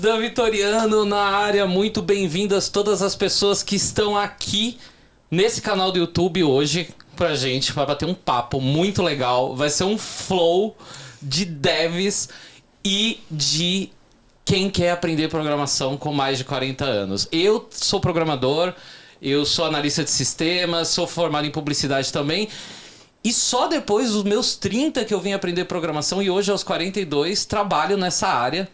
Dan Vitoriano na área, muito bem-vindas todas as pessoas que estão aqui nesse canal do YouTube hoje pra gente, pra bater um papo muito legal. Vai ser um flow de devs e de quem quer aprender programação com mais de 40 anos. Eu sou programador, eu sou analista de sistemas, sou formado em publicidade também. E só depois dos meus 30 que eu vim aprender programação, e hoje aos 42 trabalho nessa área.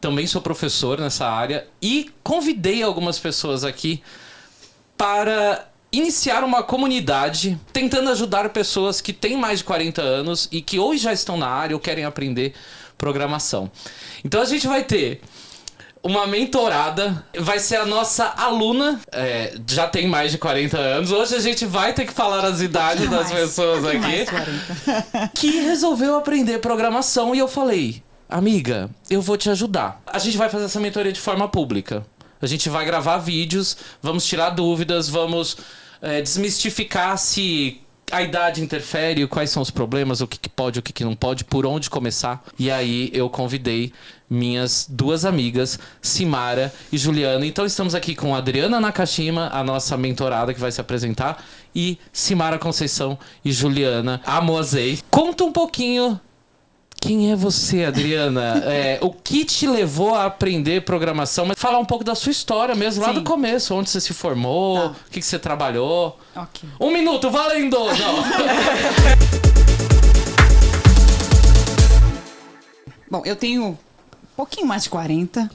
Também sou professor nessa área e convidei algumas pessoas aqui para iniciar uma comunidade tentando ajudar pessoas que têm mais de 40 anos e que hoje já estão na área ou querem aprender programação. Então a gente vai ter uma mentorada, vai ser a nossa aluna, já tem mais de 40 anos. Hoje a gente vai ter que falar as idades das pessoas aqui, que resolveu aprender programação e eu falei... Amiga, eu vou te ajudar. A gente vai fazer essa mentoria de forma pública. A gente vai gravar vídeos, vamos tirar dúvidas, vamos desmistificar se a idade interfere, quais são os problemas, o que pode, o que não pode, por onde começar. E aí eu convidei minhas duas amigas, Simara e Juliana. Então estamos aqui com a Adriana Nakashima, a nossa mentorada que vai se apresentar, e Simara Conceição e Juliana Amozei. Conta um pouquinho... Quem é você, Adriana? O que te levou a aprender programação? Mas falar um pouco da sua história mesmo, lá do começo. Onde você se formou, o que você trabalhou. Okay. 1 minuto, valendo! Não. Bom, eu tenho um pouquinho mais de 40.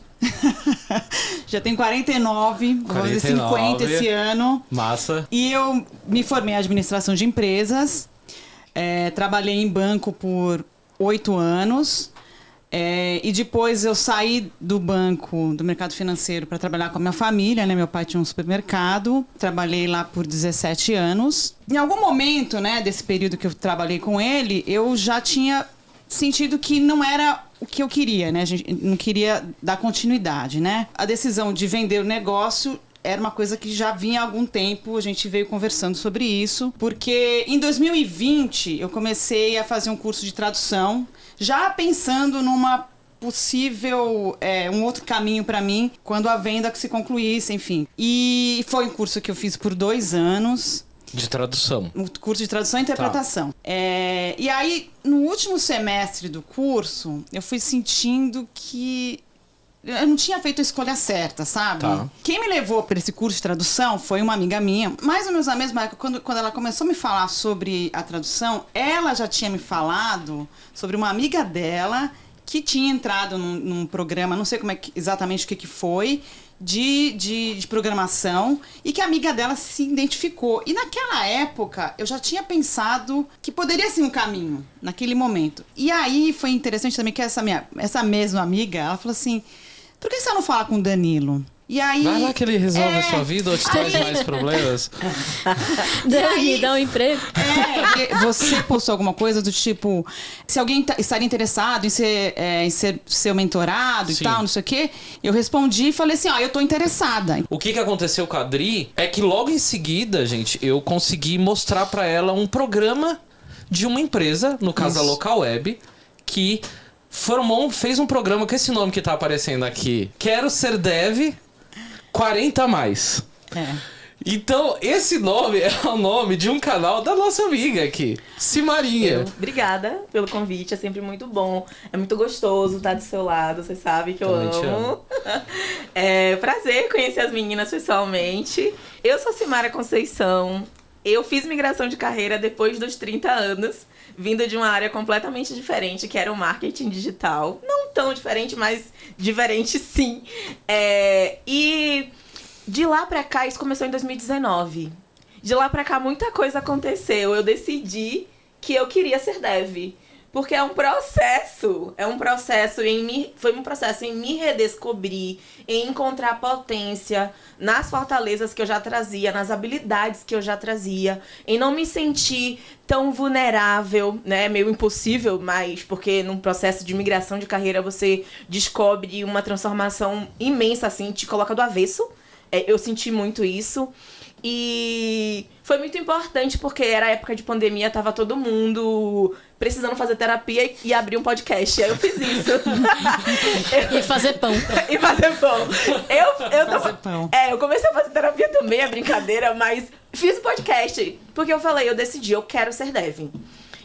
Já tenho 49, vou fazer 50 esse ano. Massa. E eu me formei em administração de empresas. Trabalhei em banco por 8 anos, e depois eu saí do banco, do mercado financeiro, para trabalhar com a minha família, né? Meu pai tinha um supermercado, trabalhei lá por 17 anos. Em algum momento, né, desse período que eu trabalhei com ele, eu já tinha sentido que não era o que eu queria, né? A gente não queria dar continuidade, né? A decisão de vender o negócio era uma coisa que já vinha há algum tempo, a gente veio conversando sobre isso, porque em 2020 eu comecei a fazer um curso de tradução, já pensando numa possível, um outro caminho para mim, quando a venda se concluísse, enfim. E foi um curso que eu fiz por 2 anos. De tradução. Um curso de tradução e interpretação. Tá. E aí, no último semestre do curso, eu fui sentindo que eu não tinha feito a escolha certa, sabe? Tá. Quem me levou para esse curso de tradução foi uma amiga minha. Mais ou menos na mesma época, quando ela começou a me falar sobre a tradução, ela já tinha me falado sobre uma amiga dela que tinha entrado num programa, não sei exatamente o que foi, de programação, e que a amiga dela se identificou. E naquela época, eu já tinha pensado que poderia ser um caminho, naquele momento. E aí foi interessante também que essa mesma amiga, ela falou assim... Por que você não fala com o Danilo? E aí... Vai lá que ele resolve a sua vida ou te traz mais problemas. Dani, dá um emprego. Você postou alguma coisa do tipo... Se alguém estaria interessado em ser seu mentorado. Sim. E tal, não sei o quê. Eu respondi e falei assim, eu tô interessada. O que aconteceu com a Adri é que logo em seguida, gente, eu consegui mostrar pra ela um programa de uma empresa, no caso a Local Web, que... fez um programa com esse nome que tá aparecendo aqui. Quero ser dev 40 a mais. Então, esse nome é o nome de um canal da nossa amiga aqui, Simarinha. Obrigada pelo convite, é sempre muito bom. É muito gostoso estar do seu lado, você sabe que eu amo. É prazer conhecer as meninas pessoalmente. Eu sou Simara Conceição. Eu fiz migração de carreira depois dos 30 anos. Vindo de uma área completamente diferente, que era o marketing digital. Não tão diferente, mas diferente sim. E de lá pra cá, isso começou em 2019. De lá pra cá, muita coisa aconteceu. Eu decidi que eu queria ser dev. Porque foi um processo em me redescobrir, em encontrar potência nas fortalezas que eu já trazia, nas habilidades que eu já trazia, em não me sentir tão vulnerável, né, meio impossível, mas porque num processo de migração de carreira você descobre uma transformação imensa, assim, te coloca do avesso. Eu senti muito isso. E foi muito importante porque era época de pandemia, tava todo mundo precisando fazer terapia e abrir um podcast. Aí eu fiz isso. E fazer pão. E fazer pão. Fazer pão. Eu comecei a fazer terapia também, é brincadeira, mas fiz o podcast. Porque eu falei, eu decidi, eu quero ser dev.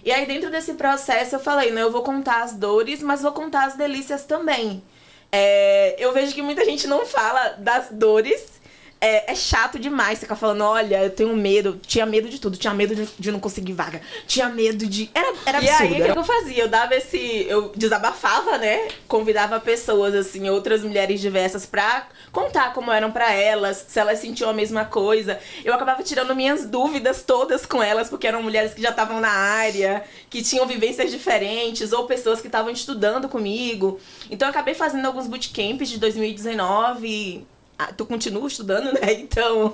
E aí dentro desse processo eu falei, eu vou contar as dores, mas vou contar as delícias também. Eu vejo que muita gente não fala das dores. É chato demais ficar falando, olha, eu tenho medo. Tinha medo de tudo. Tinha medo de não conseguir vaga. Tinha medo de... Era absurdo. E aí, o que eu fazia? Eu dava eu desabafava, né? Convidava pessoas, assim, outras mulheres diversas pra contar como eram pra elas, se elas sentiam a mesma coisa. Eu acabava tirando minhas dúvidas todas com elas, porque eram mulheres que já estavam na área, que tinham vivências diferentes, ou pessoas que estavam estudando comigo. Então, eu acabei fazendo alguns bootcamps de 2019... Tu continuo estudando, né? Então,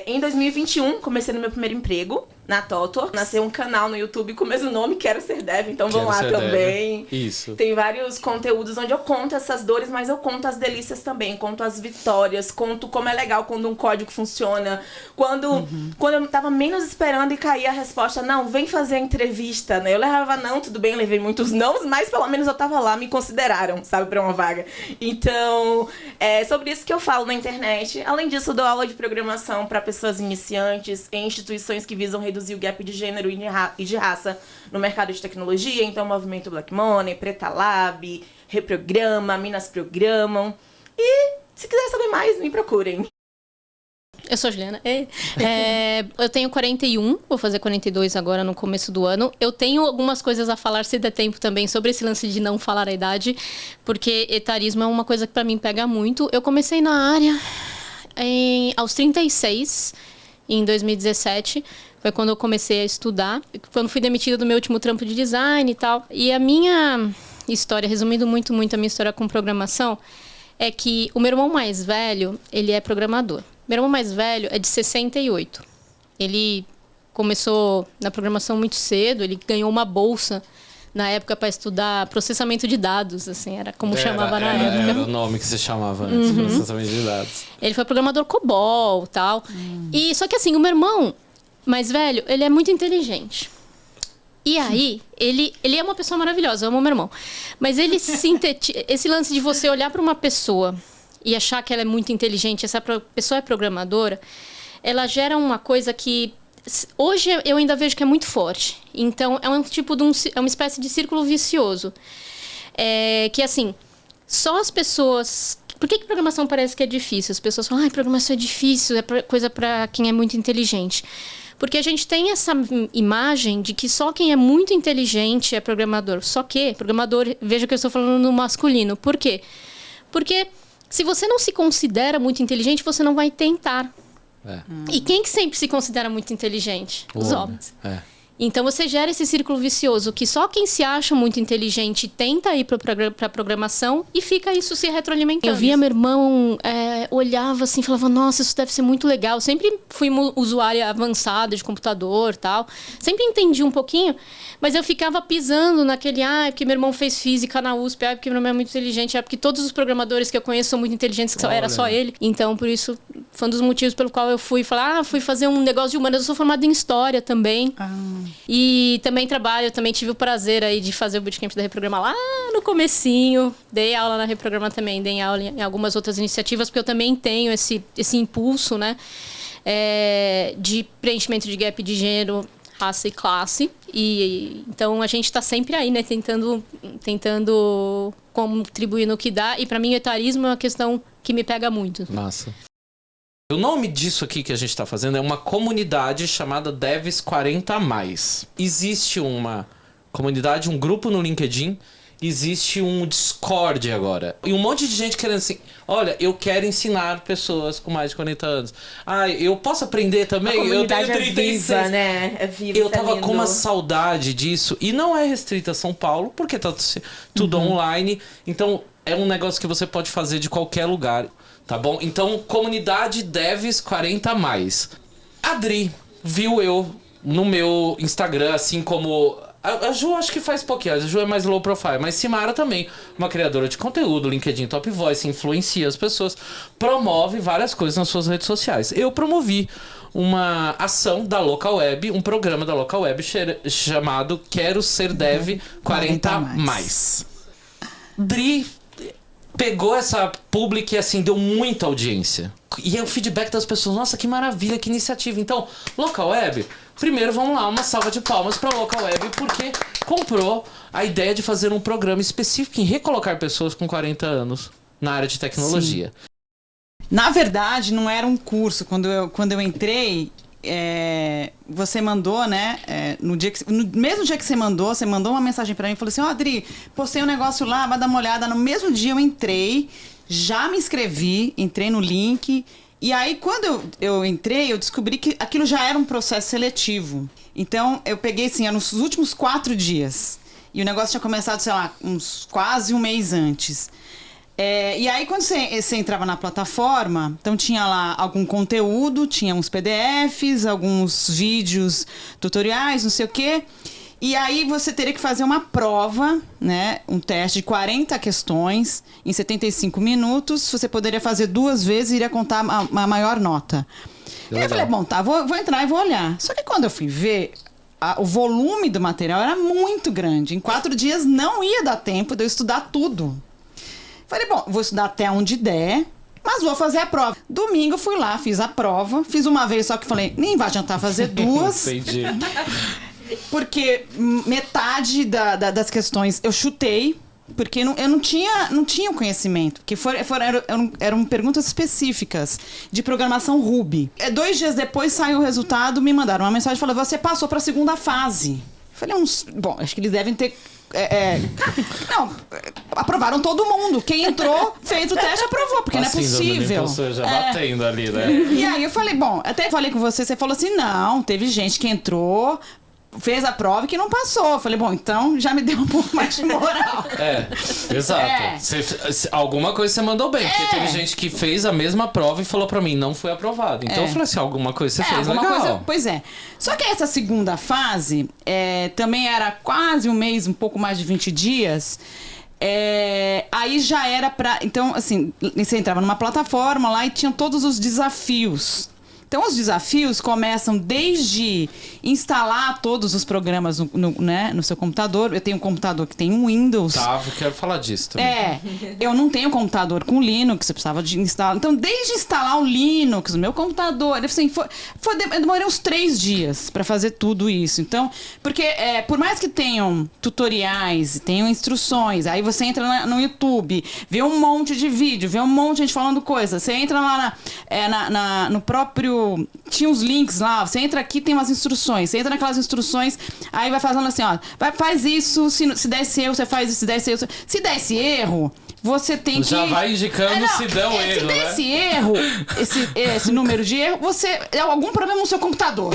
em 2021, comecei no meu primeiro emprego, na Totor. Nasceu um canal no YouTube com o mesmo nome, Quero Ser Dev, então vão lá também. Isso. Tem vários conteúdos onde eu conto essas dores, mas eu conto as delícias também. Conto as vitórias, conto como é legal quando um código funciona. Quando eu tava menos esperando e caía a resposta, não, vem fazer a entrevista, né? Eu levava não, tudo bem, levei muitos nãos, mas pelo menos eu tava lá, me consideraram, sabe, pra uma vaga. Então, é sobre isso que eu falo na internet. Além disso, eu dou aula de programação para pessoas iniciantes em instituições que visam reduzir o gap de gênero e de raça no mercado de tecnologia. Então, o movimento Black Money, Preta Lab, Reprograma, Minas Programam. E se quiser saber mais, me procurem. Eu sou Juliana. Eu tenho 41, vou fazer 42 agora no começo do ano. Eu tenho algumas coisas a falar, se der tempo também, sobre esse lance de não falar a idade, porque etarismo é uma coisa que pra mim pega muito. Eu comecei na área aos 36, em 2017. Foi quando eu comecei a estudar, quando fui demitida do meu último trampo de design e tal. E a minha história, resumindo muito a minha história com programação, é que o meu irmão mais velho, ele é programador. Meu irmão mais velho é de 68. Ele começou na programação muito cedo, ele ganhou uma bolsa na época para estudar processamento de dados, assim, era como chamava na época. Era o nome que se chamava antes, processamento de dados. Ele foi programador COBOL e tal. E, só que assim, o meu irmão mais velho, ele é muito inteligente. E aí, ele é uma pessoa maravilhosa, eu amo meu irmão. Mas ele sintetiza... Esse lance de você olhar para uma pessoa e achar que ela é muito inteligente, essa pessoa é programadora, ela gera uma coisa que... Hoje eu ainda vejo que é muito forte. Então, é um tipo de é uma espécie de círculo vicioso. Que, assim, só as pessoas... Por que programação parece que é difícil? As pessoas falam, programação é difícil, é coisa para quem é muito inteligente. Porque a gente tem essa imagem de que só quem é muito inteligente é programador. Só que programador, veja que eu estou falando no masculino. Por quê? Porque se você não se considera muito inteligente, você não vai tentar. E quem que sempre se considera muito inteligente? Os homens. Então você gera esse círculo vicioso que só quem se acha muito inteligente tenta ir para programação e fica isso se retroalimentando. Eu via meu irmão, olhava assim, falava, nossa, isso deve ser muito legal. Sempre fui usuária avançada de computador e tal. Sempre entendi um pouquinho, mas eu ficava pisando naquele, porque meu irmão fez física na USP, porque meu irmão é muito inteligente, porque todos os programadores que eu conheço são muito inteligentes, que era só ele. Então, por isso, foi um dos motivos pelo qual eu fui falar, fui fazer um negócio de humanas. Eu sou formada em História também. E também também tive o prazer aí de fazer o bootcamp da Reprograma lá no comecinho. Dei aula na Reprograma também, dei aula em algumas outras iniciativas, porque eu também tenho esse impulso, né, de preenchimento de gap de gênero, raça e classe. E então a gente está sempre aí, né, tentando contribuir no que dá. E para mim o etarismo é uma questão que me pega muito. Massa. O nome disso aqui que a gente está fazendo é uma comunidade chamada Devs 40+. Existe uma comunidade, um grupo no LinkedIn, existe um Discord agora. E um monte de gente querendo assim, olha, eu quero ensinar pessoas com mais de 40 anos. Eu posso aprender também? Eu tenho 36. É viva, né? É viva, eu tava com uma saudade disso. E não é restrita a São Paulo, porque tá tudo online. Então, é um negócio que você pode fazer de qualquer lugar. Tá bom? Então, comunidade Devs 40+. Adri viu eu no meu Instagram, assim como A Ju acho que faz pouquinho, a Ju é mais low profile, mas Simara também, uma criadora de conteúdo, LinkedIn Top Voice, influencia as pessoas, promove várias coisas nas suas redes sociais. Eu promovi uma ação da Local Web, um programa da Local Web chamado Quero Ser Dev 40+. Dri pegou essa public e assim, deu muita audiência. E é o feedback das pessoas, nossa, que maravilha, que iniciativa. Então, Local Web, primeiro vamos lá, uma salva de palmas para Local Web, porque comprou a ideia de fazer um programa específico em recolocar pessoas com 40 anos na área de tecnologia. Sim. Na verdade, não era um curso. Quando eu entrei, você mandou, né? No mesmo dia que você mandou uma mensagem pra mim e falou assim: Adri, postei um negócio lá, vai dar uma olhada. No mesmo dia eu entrei, já me inscrevi, entrei no link. E aí, quando eu entrei, eu descobri que aquilo já era um processo seletivo. Então, eu peguei, assim, nos últimos 4 dias. E o negócio tinha começado, sei lá, quase um mês antes. E aí, quando você entrava na plataforma, então tinha lá algum conteúdo, tinha uns PDFs, alguns vídeos, tutoriais, não sei o quê. E aí você teria que fazer uma prova, né? Um teste de 40 questões em 75 minutos. Você poderia fazer 2 vezes e iria contar a maior nota. E aí eu falei, bom, tá, vou entrar e vou olhar. Só que quando eu fui ver, o volume do material era muito grande. Em 4 dias não ia dar tempo de eu estudar tudo. Falei, bom, vou estudar até onde der, mas vou fazer a prova. Domingo fui lá, fiz a prova, fiz uma vez, só que falei, nem vai adiantar fazer 2. Entendi. Porque metade das questões eu chutei, porque eu não tinha o conhecimento. Porque eram perguntas específicas de programação Ruby. 2 dias depois saiu o resultado, me mandaram uma mensagem falando, você passou para a segunda fase. Falei, bom, acho que eles devem ter... Não, aprovaram todo mundo. Quem entrou, fez o teste, aprovou, porque assim, não é possível. Já batendo ali, né? E aí eu falei, bom, até falei com você falou assim, não, teve gente que entrou, fez a prova e que não passou. Eu falei, bom, então já me deu um pouco mais de moral. Exato. Alguma coisa você mandou bem, porque teve gente que fez a mesma prova e falou pra mim, não foi aprovado. Então eu falei assim, alguma coisa você fez legal. Coisa, pois é. Só que essa segunda fase também era quase um mês, um pouco mais de 20 dias. Aí já era pra... Então, assim, você entrava numa plataforma lá e tinha todos os desafios. Então, os desafios começam desde instalar todos os programas no seu computador. Eu tenho um computador que tem um Windows. Tá, eu quero falar disso também. Eu não tenho computador com Linux, você precisava de instalar. Então, desde instalar o Linux no meu computador, assim, eu demorei uns 3 dias para fazer tudo isso. Então, porque por mais que tenham tutoriais, tenham instruções, aí você entra no YouTube, vê um monte de vídeo, vê um monte de gente falando coisa. Você entra lá no próprio... Tinha uns links lá, você entra aqui, tem umas instruções. Você entra naquelas instruções, aí vai falando assim, ó, faz isso, se der esse erro, você faz isso, se der esse erro. Se der esse erro, você tem que... Já vai indicando se der um erro, se der né? esse erro, esse número de erro, você... algum problema no seu computador.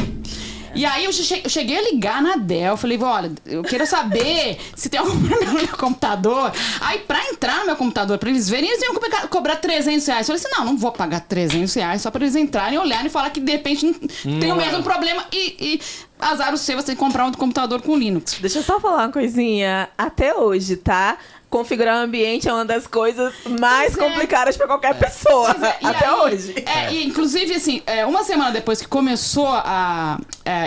E aí eu cheguei a ligar na Dell, falei, olha, eu quero saber se tem algum problema no meu computador. Aí pra entrar no meu computador, pra eles verem, eles iam cobrar R$300. Eu falei assim, não vou pagar R$300 só pra eles entrarem, olharem e falar que de repente não tem o mesmo problema e azar o seu, você tem que comprar um computador com Linux. Deixa eu só falar uma coisinha. Até hoje, tá? Configurar o ambiente é uma das coisas mais complicadas para qualquer pessoa. Até hoje. E, inclusive, assim, uma semana depois que começou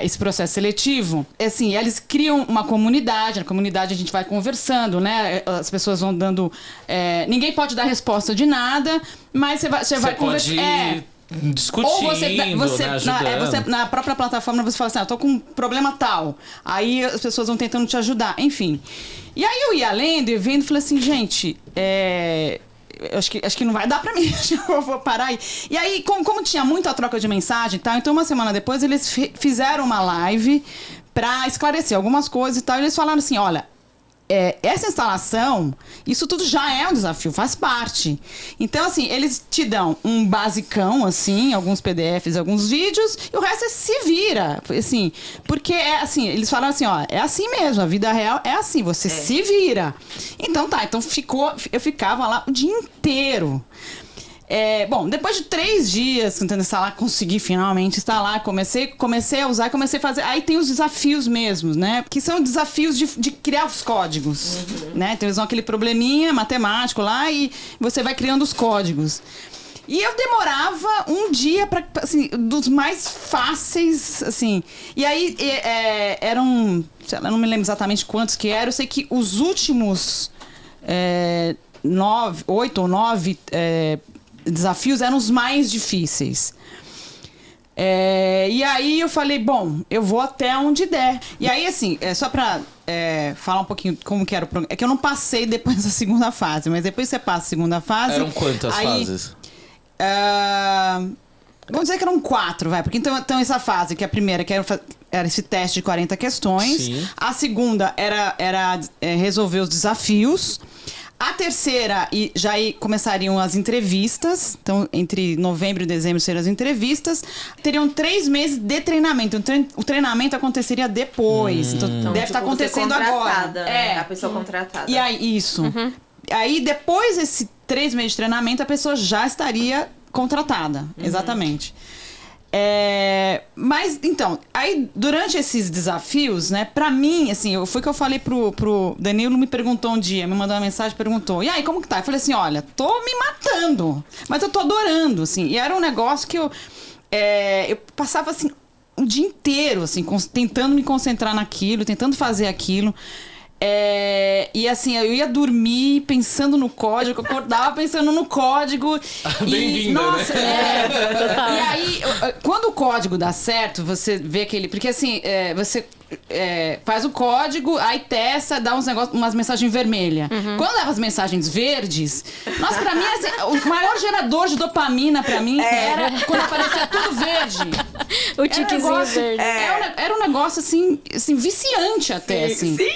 esse processo seletivo, assim, eles criam uma comunidade. Na comunidade a gente vai conversando, né? As pessoas vão dando... ninguém pode dar resposta de nada, mas você vai conversar... discutindo, ou você ajudando. na própria plataforma você fala assim, eu tô com um problema tal. Aí as pessoas vão tentando te ajudar, enfim. E aí eu ia lendo e vendo e falei assim, gente, acho que não vai dar pra mim, eu vou parar aí. E aí, como tinha muita troca de mensagem e tal, então uma semana depois eles fizeram uma live pra esclarecer algumas coisas e tal, e eles falaram assim, olha, essa instalação, isso tudo já é um desafio, faz parte. Então, assim, eles te dão um basicão, assim, alguns PDFs, alguns vídeos, e o resto se vira, assim, porque assim, eles falaram assim, ó, é assim mesmo, a vida real é assim, você se vira. Então eu ficava lá o dia inteiro. Bom, depois de 3 dias tentando instalar, consegui finalmente instalar, comecei a usar, comecei a fazer. Aí tem os desafios mesmos, né? Que são desafios de criar os códigos, né? Então eles vão aquele probleminha matemático lá e você vai criando os códigos. E eu demorava um dia para, assim, dos mais fáceis, assim. E aí eram, sei lá, não me lembro exatamente quantos que eram. Eu sei que os últimos 8 ou 9 desafios eram os mais difíceis. E aí eu falei, bom, eu vou até onde der. E aí, assim, só pra falar um pouquinho como que era o programa. É que eu não passei depois da segunda fase, mas depois você passa a segunda fase. Eram quantas fases? Vamos dizer que eram 4, vai. Porque então essa fase, que é a primeira, que era esse teste de 40 questões. Sim. A segunda era resolver os desafios. A terceira, já começariam as entrevistas. Então, entre novembro e dezembro seriam as entrevistas. Teriam 3 meses de treinamento. Então, o treinamento aconteceria depois. Então deve estar acontecendo agora. Né? A pessoa contratada. E aí, isso. Aí, depois desse 3 meses de treinamento, a pessoa já estaria contratada. Exatamente. Mas, então, aí, durante esses desafios, né, pra mim, assim, foi que eu falei pro Danilo, me perguntou um dia, me mandou uma mensagem, perguntou, e aí, como que tá? Eu falei assim, olha, tô me matando, mas eu tô adorando, assim, e era um negócio que eu passava, assim, o dia inteiro, assim, tentando me concentrar naquilo, tentando fazer aquilo. E assim, eu ia dormir pensando no código, eu acordava pensando no código. Bem-vinda, nossa, né? E aí, quando o código dá certo, você vê aquele. Porque assim, você faz o código, aí testa, dá umas mensagens vermelhas. Quando dava as mensagens verdes, nossa, pra mim, assim, o maior gerador de dopamina pra mim era quando aparecia tudo verde. O tiquezinho verde. Era um negócio assim viciante até, assim. Sim.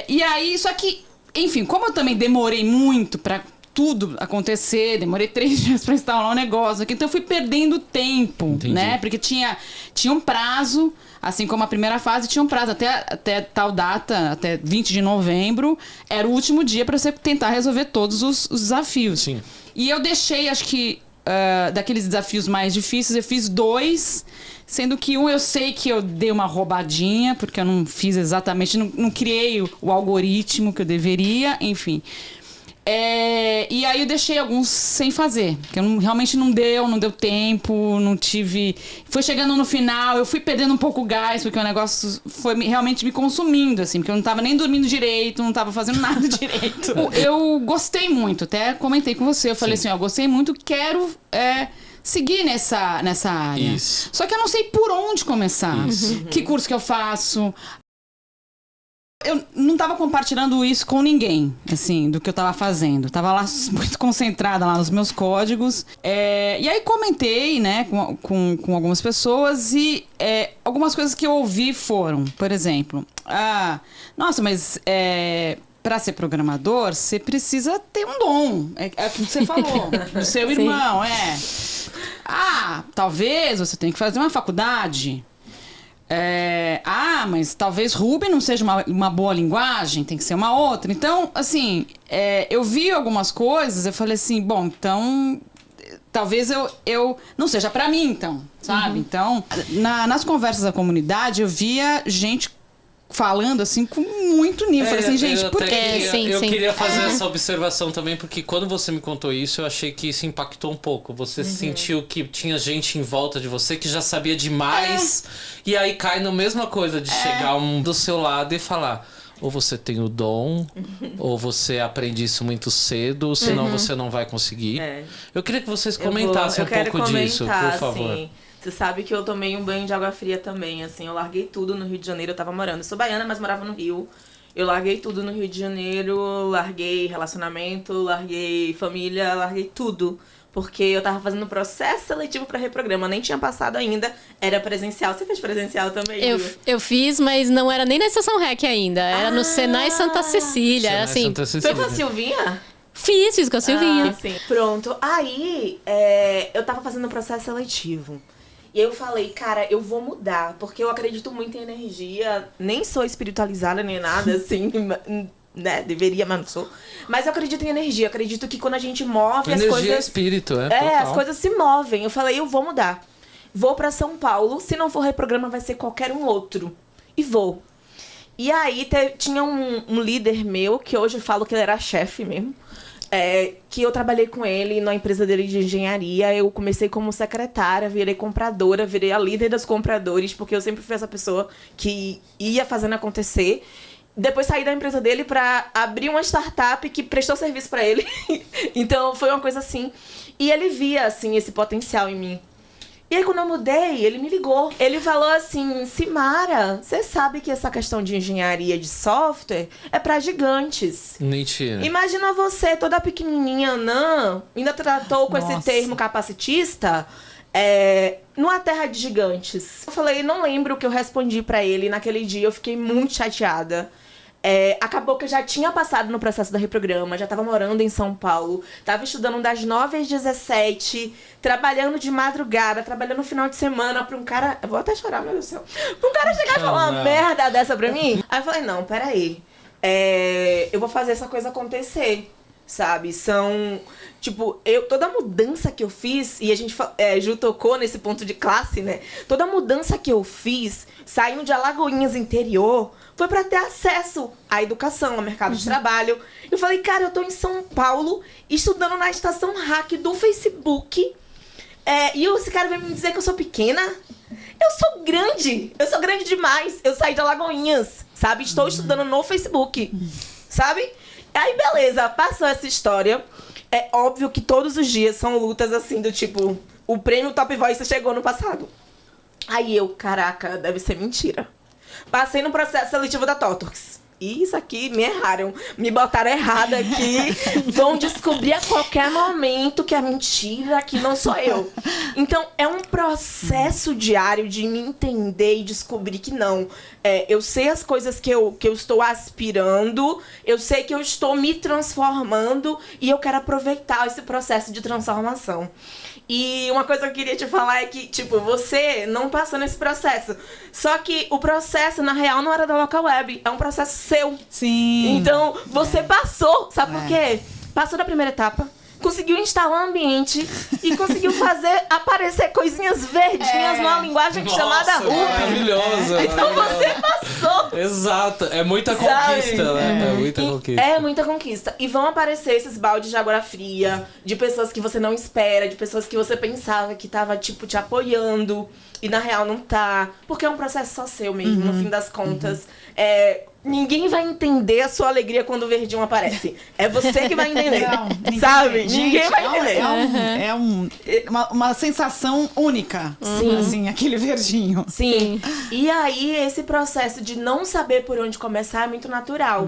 E aí, só que, enfim, como eu também demorei muito pra tudo acontecer, demorei 3 dias pra instalar um negócio aqui, então eu fui perdendo tempo, Entendi. né? Porque tinha um prazo, assim como a primeira fase, tinha um prazo até tal data, até 20 de novembro, era o último dia pra você tentar resolver todos os desafios. Sim. E eu deixei, acho que, daqueles desafios mais difíceis, eu fiz 2, sendo que um eu sei que eu dei uma roubadinha, porque eu não fiz exatamente, não criei o algoritmo que eu deveria, enfim. E aí eu deixei alguns sem fazer, porque realmente não deu tempo, não tive... Foi chegando no final, eu fui perdendo um pouco o gás, porque o negócio foi realmente me consumindo, assim, porque eu não tava nem dormindo direito, não tava fazendo nada direito. Eu gostei muito, até comentei com você, eu falei assim, ó, gostei muito, quero... seguir nessa área. Isso. Só que eu não sei por onde começar. Que curso que eu faço. Eu não estava compartilhando isso com ninguém, assim, do que eu estava fazendo. Eu tava lá muito concentrada lá nos meus códigos. E aí comentei, né, com algumas pessoas e algumas coisas que eu ouvi foram, por exemplo, nossa, mas para ser programador, você precisa ter um dom. É o que você falou, do seu irmão, talvez você tenha que fazer uma faculdade. Mas talvez Ruby não seja uma boa linguagem, tem que ser uma outra. Então, assim, eu vi algumas coisas, eu falei assim, bom, então talvez eu não seja pra mim, então, sabe? Então, nas conversas da comunidade, eu via gente falando assim com muito nível. Falei assim, gente, por quê? Eu queria fazer essa observação também, porque quando você me contou isso, eu achei que isso impactou um pouco. Você sentiu que tinha gente em volta de você que já sabia demais, e aí cai na mesma coisa de chegar um do seu lado e falar: ou você tem o dom, ou você aprende isso muito cedo, senão você não vai conseguir. Eu queria que vocês comentassem um pouco disso, por favor. Assim. Você sabe que eu tomei um banho de água fria também, assim, eu larguei tudo no Rio de Janeiro, eu tava morando, eu sou baiana, mas morava no Rio. Eu larguei tudo no Rio de Janeiro, larguei relacionamento, larguei família, larguei tudo. Porque eu tava fazendo processo seletivo pra reprograma, nem tinha passado ainda, era presencial. Você fez presencial também? Eu fiz, mas não era nem na Estação REC ainda, era no Senai Santa Cecília, Senai assim. Santa Cecília. Foi com a Silvinha? Fiz com a Silvinha. Sim. Pronto, aí eu tava fazendo processo seletivo. E eu falei, cara, eu vou mudar, porque eu acredito muito em energia, nem sou espiritualizada nem nada, assim, né? Deveria, mas não sou. Mas eu acredito em energia. Acredito que quando a gente move as energia coisas... é espírito, as coisas se movem. Eu falei, eu vou mudar. Vou pra São Paulo. Se não for Reprograma, vai ser qualquer um outro. E vou. E aí tinha um líder meu, que hoje eu falo que ele era chefe mesmo. Que eu trabalhei com ele na empresa dele de engenharia. Eu comecei como secretária, virei compradora, virei a líder dos compradores, porque eu sempre fui essa pessoa que ia fazendo acontecer. Depois saí da empresa dele pra abrir uma startup que prestou serviço pra ele. Então foi uma coisa assim. E ele via, assim, esse potencial em mim. E aí, quando eu mudei, ele me ligou. Ele falou assim, Simara, você sabe que essa questão de engenharia de software é pra gigantes. Mentira. Imagina você, toda pequenininha, anã, ainda tratou com esse termo capacitista, numa terra de gigantes. Eu falei, não lembro o que eu respondi pra ele. Naquele dia, eu fiquei muito chateada. Acabou que eu já tinha passado no processo da Reprograma, já tava morando em São Paulo, tava estudando das 9 às 17, trabalhando de madrugada, trabalhando no final de semana pra um cara... Eu vou até chorar, meu Deus do céu. Pra um cara chegar e falar uma merda dessa pra mim. Aí eu falei, não, peraí. Eu vou fazer essa coisa acontecer, sabe? Tipo, toda a mudança que eu fiz, e a gente Ju tocou nesse ponto de classe, né? Toda a mudança que eu fiz, saindo de Alagoinhas interior, foi pra ter acesso à educação, ao mercado de trabalho. Eu falei, cara, eu tô em São Paulo, estudando na estação hack do Facebook, e esse cara vem me dizer que eu sou pequena? Eu sou grande demais. Eu saí de Alagoinhas, sabe? Estou estudando no Facebook, sabe? Aí, beleza, passou essa história. É óbvio que todos os dias são lutas assim, do tipo, o prêmio Top Voice chegou no passado. Aí eu, caraca, deve ser mentira. Passei no processo seletivo da Totox. Isso aqui, me erraram. Me botaram errado aqui. Vão descobrir a qualquer momento que é mentira, que não sou eu. Então, é um processo diário de me entender e descobrir que não. Eu sei as coisas que eu estou aspirando, eu sei que eu estou me transformando e eu quero aproveitar esse processo de transformação. E uma coisa que eu queria te falar é que, tipo, você não passou nesse processo. Só que o processo, na real, não era da Local Web. É um processo seu. Sim. Então, você passou. Sabe por quê? Passou da primeira etapa. Conseguiu instalar o ambiente e conseguiu fazer aparecer coisinhas verdinhas numa linguagem chamada Ruby. Maravilhosa. Então você passou. Exato. É muita conquista, né? É muita conquista. É muita conquista. E vão aparecer esses baldes de água fria, de pessoas que você não espera, de pessoas que você pensava que tava, tipo, te apoiando. E na real não tá. Porque é um processo só seu mesmo, no fim das contas. Ninguém vai entender a sua alegria quando o verdinho aparece. É você que vai entender. Não, sabe? Ninguém vai entender. Uma sensação única. Sim. Assim, aquele verdinho. Sim. E aí, esse processo de não saber por onde começar é muito natural.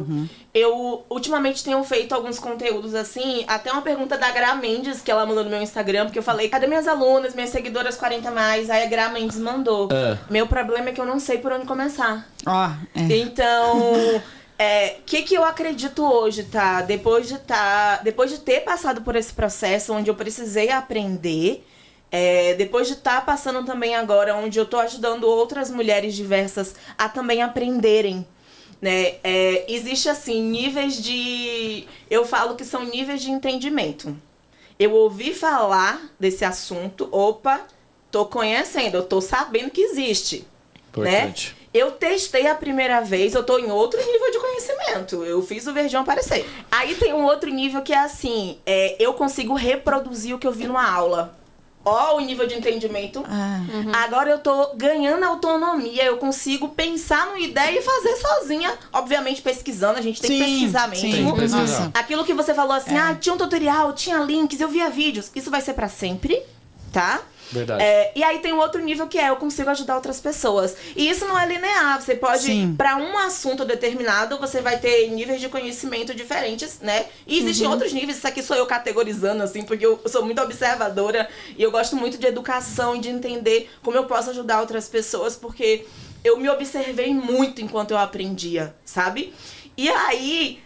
Eu, ultimamente, tenho feito alguns conteúdos assim. Até uma pergunta da Gra Mendes, que ela mandou no meu Instagram, porque eu falei, cadê minhas alunas, minhas seguidoras 40+? Aí a Gra Mendes mandou. Meu problema é que eu não sei por onde começar. Então, que eu acredito hoje, tá? Depois de ter passado por esse processo onde eu precisei aprender, depois de estar passando também agora, onde eu tô ajudando outras mulheres diversas a também aprenderem, né? Existe, assim, níveis de... Eu falo que são níveis de entendimento. Eu ouvi falar desse assunto, tô conhecendo, eu tô sabendo que existe. Importante. Né? Eu testei a primeira vez, eu tô em outro nível de conhecimento. Eu fiz o verdinho aparecer. Aí tem um outro nível que é assim, eu consigo reproduzir o que eu vi numa aula. Ó, o nível de entendimento. Agora eu tô ganhando autonomia, eu consigo pensar numa ideia e fazer sozinha. Obviamente pesquisando, a gente tem que pesquisar mesmo. Aquilo que você falou assim, tinha um tutorial, tinha links, eu via vídeos. Isso vai ser pra sempre, tá? Verdade. E aí tem um outro nível que eu consigo ajudar outras pessoas. E isso não é linear. Você pode, para um assunto determinado, você vai ter níveis de conhecimento diferentes, né? E existem outros níveis. Isso aqui sou eu categorizando, assim, porque eu sou muito observadora e eu gosto muito de educação e de entender como eu posso ajudar outras pessoas, porque eu me observei muito enquanto eu aprendia, sabe? E aí...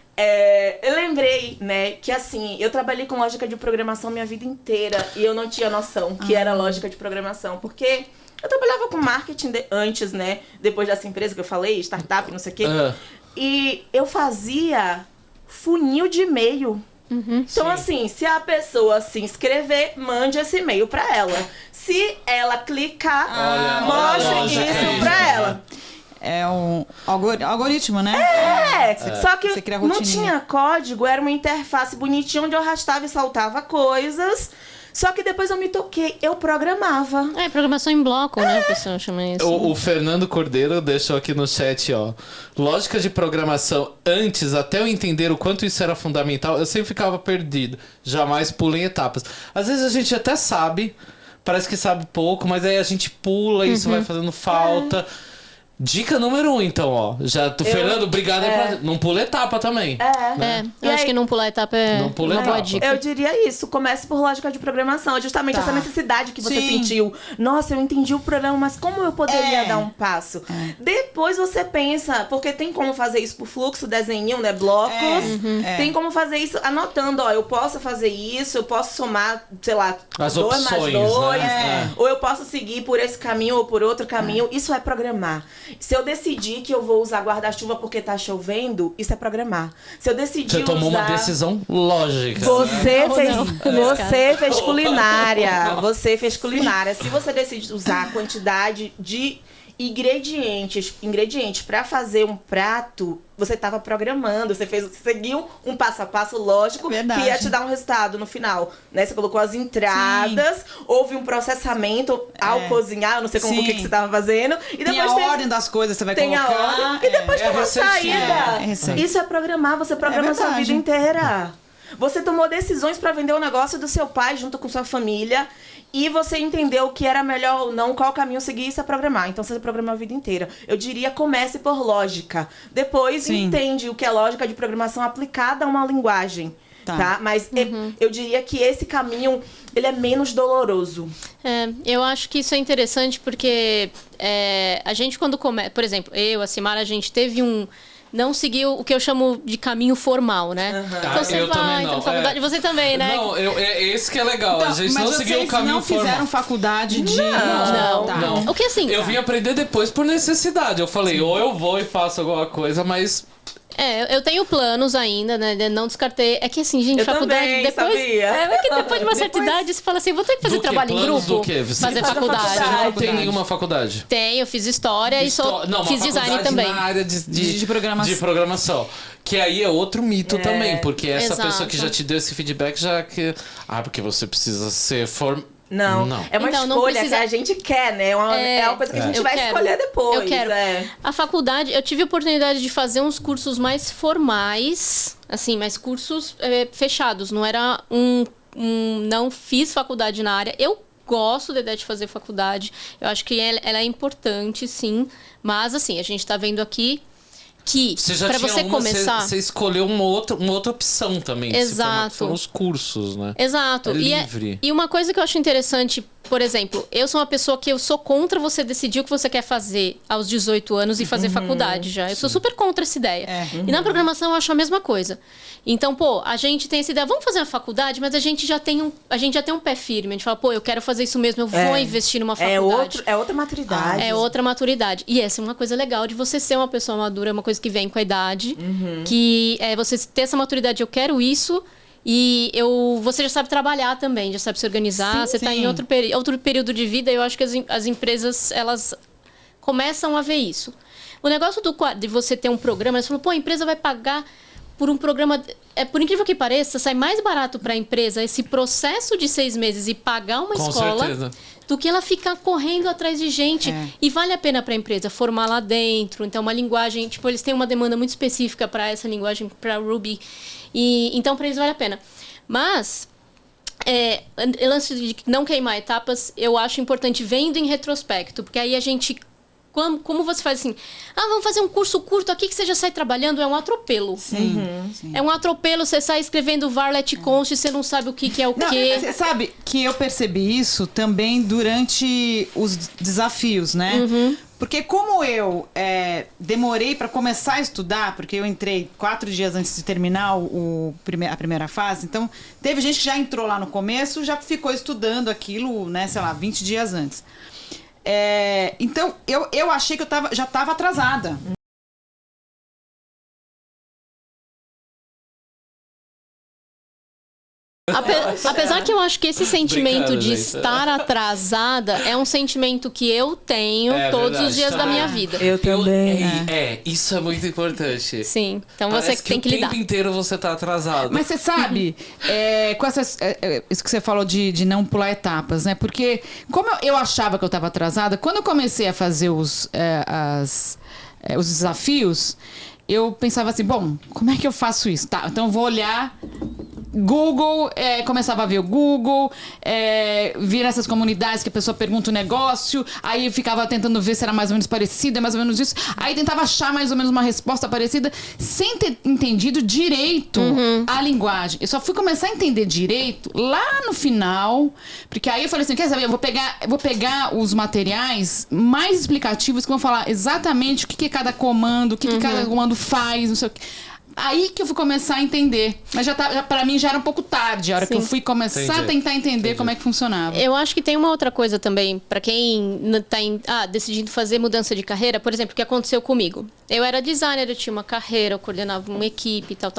eu lembrei, né, que assim, eu trabalhei com lógica de programação minha vida inteira e eu não tinha noção que era lógica de programação, porque eu trabalhava com marketing antes, né, depois dessa empresa que eu falei, startup, não sei o quê. E eu fazia funil de e-mail. Então, assim, se a pessoa se inscrever, mande esse e-mail pra ela. Se ela clicar, mostre isso pra ela. É um algoritmo, né? Só que Você cria não rotininha. tinha código, era uma interface bonitinha onde eu arrastava e saltava coisas. Só que depois eu me toquei, eu programava. Programação em bloco, né? O pessoal chama isso. O Fernando Cordeiro deixou aqui no chat, ó. Lógica de programação. Antes, até eu entender o quanto isso era fundamental, eu sempre ficava perdido. Jamais pulem etapas. Às vezes a gente até sabe, parece que sabe pouco, mas aí a gente pula e isso vai fazendo falta. Dica número 1, então, ó. Fernando, obrigado aí pra... Não pula etapa também. Eu acho que não pular etapa é Não pula uma boa etapa. dica. Eu diria isso, comece por lógica de programação. É justamente essa necessidade que você sentiu. Nossa, eu entendi o programa, mas como eu poderia dar um passo? Depois você pensa, porque tem como fazer isso por fluxo, desenho, né? Blocos. Tem como fazer isso anotando, ó, eu posso fazer isso, eu posso somar, sei lá, As 2 mais opções, 2, né? ou eu posso seguir por esse caminho ou por outro caminho. Isso é programar. Se eu decidir que eu vou usar guarda-chuva porque tá chovendo, isso é programar. Se eu decidir Você tomou usar... uma decisão lógica. Você fez culinária. Você fez culinária. Se você decide usar a quantidade de ingredientes para fazer um prato, você estava programando, você seguiu um passo a passo lógico que ia te dar um resultado no final, né? Você colocou as entradas, houve um processamento ao cozinhar, eu não sei como o que você estava fazendo, e depois tem a ordem das coisas que você vai colocar. A ordem, e depois tem uma saída. Isso é programar, você programa a sua vida inteira. Você tomou decisões para vender o negócio do seu pai junto com sua família e você entendeu o que era melhor ou não, qual caminho seguir, isso é programar. Então você programou a vida inteira. Eu diria, comece por lógica. Depois entende o que é lógica de programação aplicada a uma linguagem. Tá? Mas eu diria que esse caminho, ele é menos doloroso. Eu acho que isso é interessante porque a gente quando começa... Por exemplo, a Simara, a gente teve não seguiu o que eu chamo de caminho formal, né? Então você vai, entra na faculdade, você também, né? Não, esse que é legal. Então, a gente não seguiu o caminho formal. Não fizeram faculdade de... Não. O que assim... Eu vim aprender depois por necessidade. Eu falei, ou eu vou e faço alguma coisa, mas... eu tenho planos ainda, né? Não descartei. É que assim, gente, faculdade também, depois. sabia. É que depois de uma certa idade, você fala assim, vou ter que fazer trabalho em grupo. Do quê? Fazer faculdade. Você não tem nenhuma faculdade? Tenho, eu fiz história e fiz design também. Na área de programação. De programação. Que aí é outro mito também, porque essa Exato. pessoa que já te deu esse feedback já que. Porque você precisa ser Não. É uma Então, não escolha precisa- que a gente quer, né? É uma coisa que a gente Eu vai quero. escolher depois. Eu quero. É. A faculdade, eu tive a oportunidade de fazer uns cursos mais formais, assim, mas cursos fechados. Não era não fiz faculdade na área. Eu gosto da ideia de fazer faculdade. Eu acho que ela é importante, sim. Mas, assim, a gente tá vendo aqui que para você começar... Você escolheu uma outra opção também. Exato. Foram os cursos, né? Exato. É livre. E uma coisa que eu acho interessante, por exemplo, eu sou uma pessoa que eu sou contra você decidir o que você quer fazer aos 18 anos e fazer faculdade já. Eu sou super contra essa ideia. E na programação eu acho a mesma coisa. Então, a gente tem essa ideia, vamos fazer uma faculdade, mas a gente já tem um pé firme. A gente fala, eu quero fazer isso mesmo, eu vou investir numa faculdade. É outra maturidade. É outra maturidade. E essa é uma coisa legal de você ser uma pessoa madura, é uma coisa que vem com a idade. Que é você ter essa maturidade, eu quero isso. E você já sabe trabalhar também, já sabe se organizar. Você está em outro período de vida. E eu acho que as empresas, elas começam a ver isso. O negócio de você ter um programa, você falou, a empresa vai pagar por um programa... por incrível que pareça, sai mais barato para a empresa esse processo de 6 meses e pagar uma escola... certeza. Do que ela ficar correndo atrás de gente. E vale a pena para a empresa formar lá dentro. Então, uma linguagem... eles têm uma demanda muito específica para essa linguagem, para Ruby. Então, para eles vale a pena. Mas, o lance de não queimar etapas, eu acho importante vendo em retrospecto. Porque aí a gente... Como você faz assim? Vamos fazer um curso curto aqui que você já sai trabalhando. É um atropelo. Sim. É um atropelo. Você sai escrevendo varlet const e você não sabe o que é o quê. Você sabe que eu percebi isso também durante os desafios, né? Porque como eu demorei para começar a estudar, porque eu entrei 4 dias antes de terminar a primeira fase, então teve gente que já entrou lá no começo, já ficou estudando aquilo, né, 20 dias antes. Então, eu achei que já estava atrasada. Apesar que eu acho que esse sentimento de gente. estar atrasada é um sentimento que eu tenho todos verdade, os dias da minha vida. Eu também. Isso é muito importante. Sim, então Parece você tem que lidar. O tempo inteiro você tá atrasado. Mas você sabe, com isso que você falou de não pular etapas, né? Porque como eu achava que eu estava atrasada, quando eu comecei a fazer os desafios, eu pensava assim, bom, como é que eu faço isso? Tá, então eu vou olhar Google, começava a ver o Google, vir essas comunidades que a pessoa pergunta o negócio, aí eu ficava tentando ver se era mais ou menos parecido, é mais ou menos isso, aí tentava achar mais ou menos uma resposta parecida, sem ter entendido direito a linguagem. Eu só fui começar a entender direito lá no final, porque aí eu falei assim, quer saber, eu vou pegar os materiais mais explicativos que vão falar exatamente o que é cada comando, o que cada comando faz, não sei o que. Aí que eu fui começar a entender. Mas pra mim já era um pouco tarde, a hora que eu fui começar a tentar entender como é que funcionava. Eu acho que tem uma outra coisa também, pra quem tá decidindo fazer mudança de carreira, por exemplo, o que aconteceu comigo. Eu era designer, eu tinha uma carreira, eu coordenava uma equipe, tal.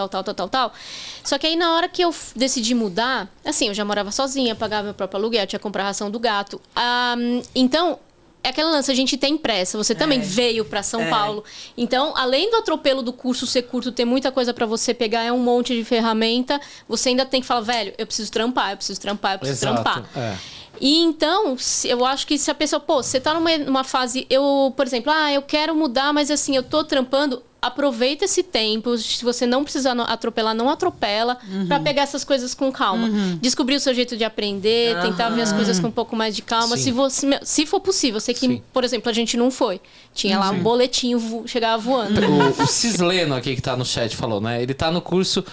Só que aí na hora que eu decidi mudar, assim, eu já morava sozinha, pagava meu próprio aluguel, tinha que comprar a ração do gato. Então, é aquele lance, a gente tem pressa. Você também veio para São Paulo. Então, além do atropelo do curso ser curto, ter muita coisa para você pegar, é um monte de ferramenta, você ainda tem que falar, velho, eu preciso trampar. E então, eu acho que se a pessoa, você tá numa fase, por exemplo, eu quero mudar, mas assim, eu tô trampando, aproveita esse tempo, se você não precisar atropelar, não atropela, pra pegar essas coisas com calma. Descobrir o seu jeito de aprender, tentar ver as coisas com um pouco mais de calma. Se for possível, eu sei que, por exemplo, a gente não foi. Tinha lá um boletinho, chegava voando. O Cisleno aqui que tá no chat falou, né? Ele tá no curso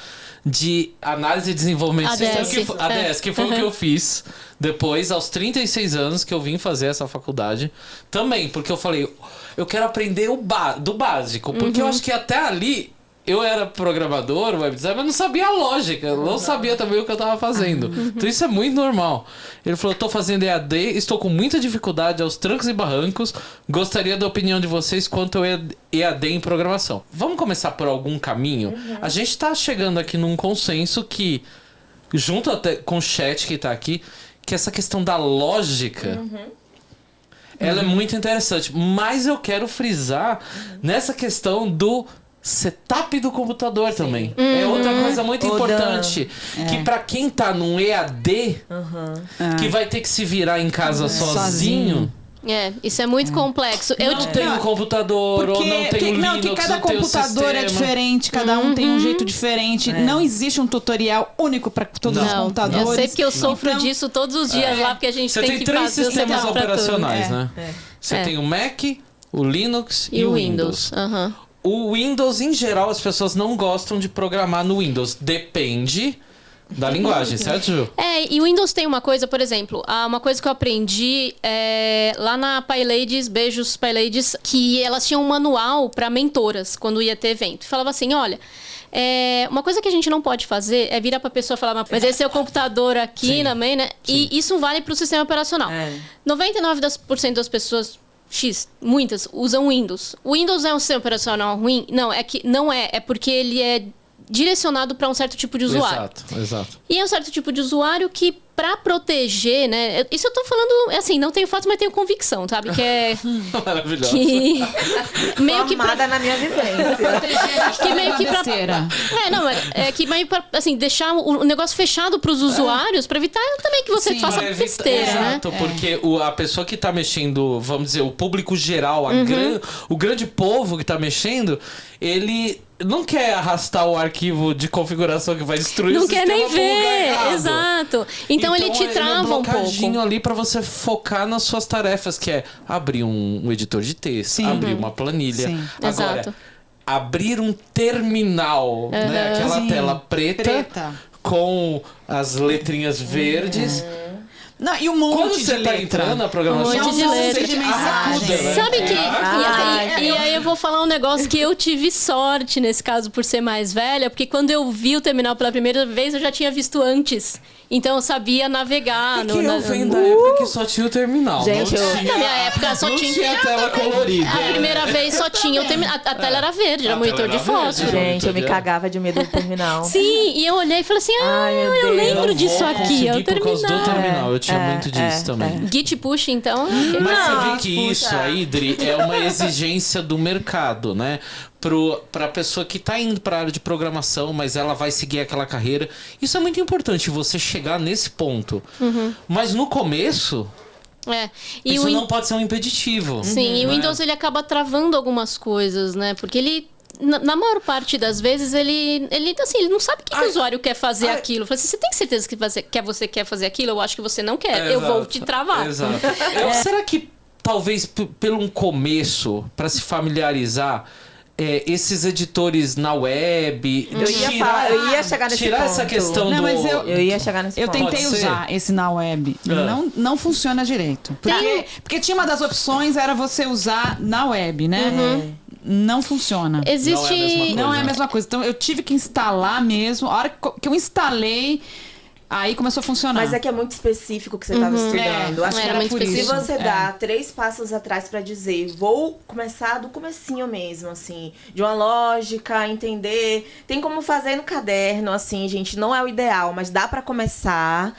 de análise e desenvolvimento de sistemas, ADS, que foi o que eu fiz depois, aos 36 anos, que eu vim fazer essa faculdade. Também, porque eu falei, eu quero aprender do básico. Porque eu acho que até ali eu era programador, web designer, mas não sabia a lógica. Eu não sabia também o que eu tava fazendo. Então isso é muito normal. Ele falou, eu tô fazendo EAD, estou com muita dificuldade aos trancos e barrancos. Gostaria da opinião de vocês quanto ao EAD em programação. Vamos começar por algum caminho? A gente tá chegando aqui num consenso que, junto até com o chat que tá aqui, que essa questão da lógica... Ela é muito interessante. Mas eu quero frisar nessa questão do setup do computador também. É outra coisa muito importante. Que pra quem tá num EAD, que vai ter que se virar em casa sozinho. Isso é muito complexo. Não tem um computador, ou não tem um Linux, que cada computador é diferente, cada um tem um jeito diferente. Não existe um tutorial único para todos os computadores. Eu sei que eu sofro disso todos os dias lá, porque a gente tem que fazer Você tem 3 sistemas operacionais, né? Você tem o Mac, o Linux e o Windows. O Windows, em geral, as pessoas não gostam de programar no Windows. Depende da linguagem, certo, Ju? E o Windows tem uma coisa, por exemplo, uma coisa que eu aprendi lá na PyLadies, beijos PyLadies, que elas tinham um manual para mentoras quando ia ter evento. E falava assim, olha, uma coisa que a gente não pode fazer é virar pra pessoa e falar, mas esse é o computador aqui também, né? E isso vale pro sistema operacional. 99% das pessoas... muitas usam Windows. O Windows é um sistema operacional ruim? Não, é porque ele é direcionado para um certo tipo de usuário. Exato. E é um certo tipo de usuário que, para proteger, né? Isso eu tô falando, assim, não tenho fato, mas tenho convicção, sabe? Que é... Maravilhoso. Que... meio que formada na minha vivência. que meio que pra... que meio pra, assim, deixar o negócio fechado pros usuários, para evitar também que você faça besteira, né? Exato, porque a pessoa que tá mexendo, vamos dizer, o público geral, o grande povo que tá mexendo, ele não quer arrastar o arquivo de configuração que vai destruir não o sistema. Não quer nem ver, errado. Exato. Então ele te trava um pouco. Ali pra você focar nas suas tarefas, que é abrir um editor de texto, abrir uma planilha. Agora, exato. Abrir um terminal, né? Aquela tela preta com as letrinhas verdes. Não, e um monte quando de você letra. Tá entrando na programação, um monte de letra. De mensagem. Né? Sabe que... E aí eu vou falar um negócio que eu tive sorte, nesse caso, por ser mais velha, porque quando eu vi o terminal pela primeira vez, eu já tinha visto antes. Então eu sabia navegar. Eu venho da época que só tinha o terminal. Gente, Na minha época só tinha tela colorida. A primeira vez só tinha o terminal. A tela era verde, era monitor de fósforo. Gente, eu me cagava de medo do terminal. Sim, e eu olhei e falei assim, eu lembro disso aqui, é o por causa do terminal. terminal, eu tinha muito disso também. Git push, então... Mas você vê que isso aí, Dri, é uma exigência do mercado, né? Pra pessoa que tá indo pra área de programação, mas ela vai seguir aquela carreira. Isso é muito importante, você chegar nesse ponto. Mas no começo... E isso não pode ser um impeditivo. Sim, e o Windows ele acaba travando algumas coisas, né? Porque ele... Na maior parte das vezes, ele não sabe o que o usuário quer fazer aquilo. Fala assim, você tem certeza que você quer fazer aquilo? Eu acho que você não quer. Eu vou te travar. Exato. Será que, talvez, pelo um começo, para se familiarizar... esses editores na web, eu ia chegar nesse tirar ponto. essa questão mas eu ia chegar nesse ponto. Eu tentei usar esse na web. Não funciona direito. Porque tinha uma das opções, era você usar na web, né? Não funciona. Existe... Não é a mesma coisa. Então eu tive que instalar mesmo. A hora que eu instalei... Aí começou a funcionar. Mas é que é muito específico o que você estava estudando. Acho que era muito se você dá 3 passos atrás pra dizer, vou começar do comecinho mesmo, assim, de uma lógica, entender. Tem como fazer no caderno, assim, gente, não é o ideal, mas dá pra começar.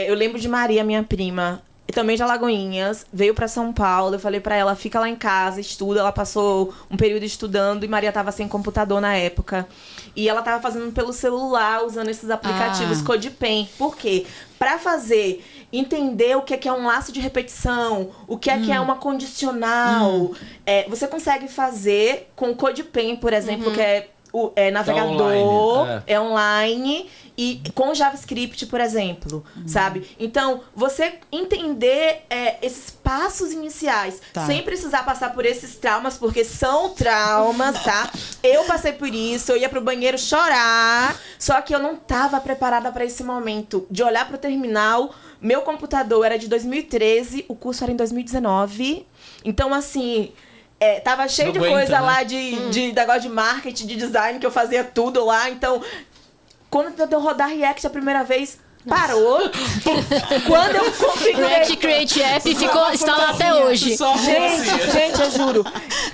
Eu lembro de Maria, minha prima, também de Alagoinhas, veio pra São Paulo. Eu falei pra ela, fica lá em casa, estuda. Ela passou um período estudando e Maria tava sem computador na época. E ela tava fazendo pelo celular, usando esses aplicativos CodePen. Por quê? Pra fazer, entender o que é um laço de repetição, o que é uma condicional. Você consegue fazer com o CodePen, por exemplo, que é navegador, é online e com JavaScript, por exemplo, sabe? Então, você entender esses passos iniciais, sem precisar passar por esses traumas, porque são traumas, tá? Eu passei por isso, eu ia pro banheiro chorar, só que eu não tava preparada para esse momento de olhar pro terminal. Meu computador era de 2013, o curso era em 2019. Então, assim... tava cheio de coisa lá de negócio de marketing, de design, que eu fazia tudo lá. Então, quando eu rodar React a primeira vez, parou. Quando eu configurei... React Create App está lá até hoje. Gente, eu juro.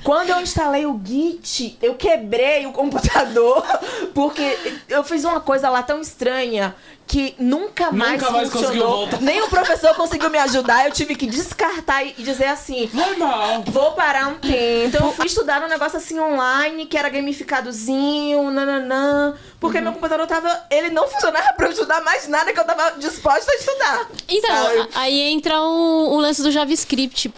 Quando eu instalei o Git, eu quebrei o computador, porque eu fiz uma coisa lá tão estranha que nunca mais funcionou. Nem o professor conseguiu me ajudar. Eu tive que descartar e dizer assim... Normal. Vou parar um tempo. Então eu fui estudar um negócio assim online, que era gamificadozinho, nananã. Porque meu computador ele não funcionava pra eu estudar mais nada, que eu tava disposta a estudar. Então, aí entra o lance do JavaScript.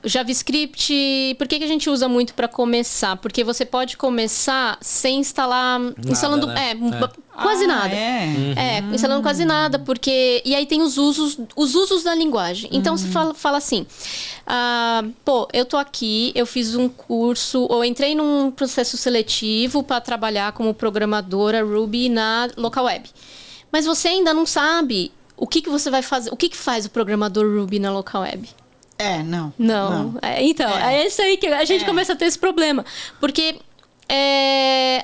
JavaScript, por que a gente usa muito para começar? Porque você pode começar sem instalar... instalando quase nada. Instalando quase nada, porque... E aí tem os usos da linguagem. Então, você fala assim... eu tô aqui, eu fiz um curso, ou entrei num processo seletivo para trabalhar como programadora Ruby na local web. Mas você ainda não sabe o que você vai fazer. O que faz o programador Ruby na local web? Não. Então, é isso aí que a gente começa a ter esse problema. Porque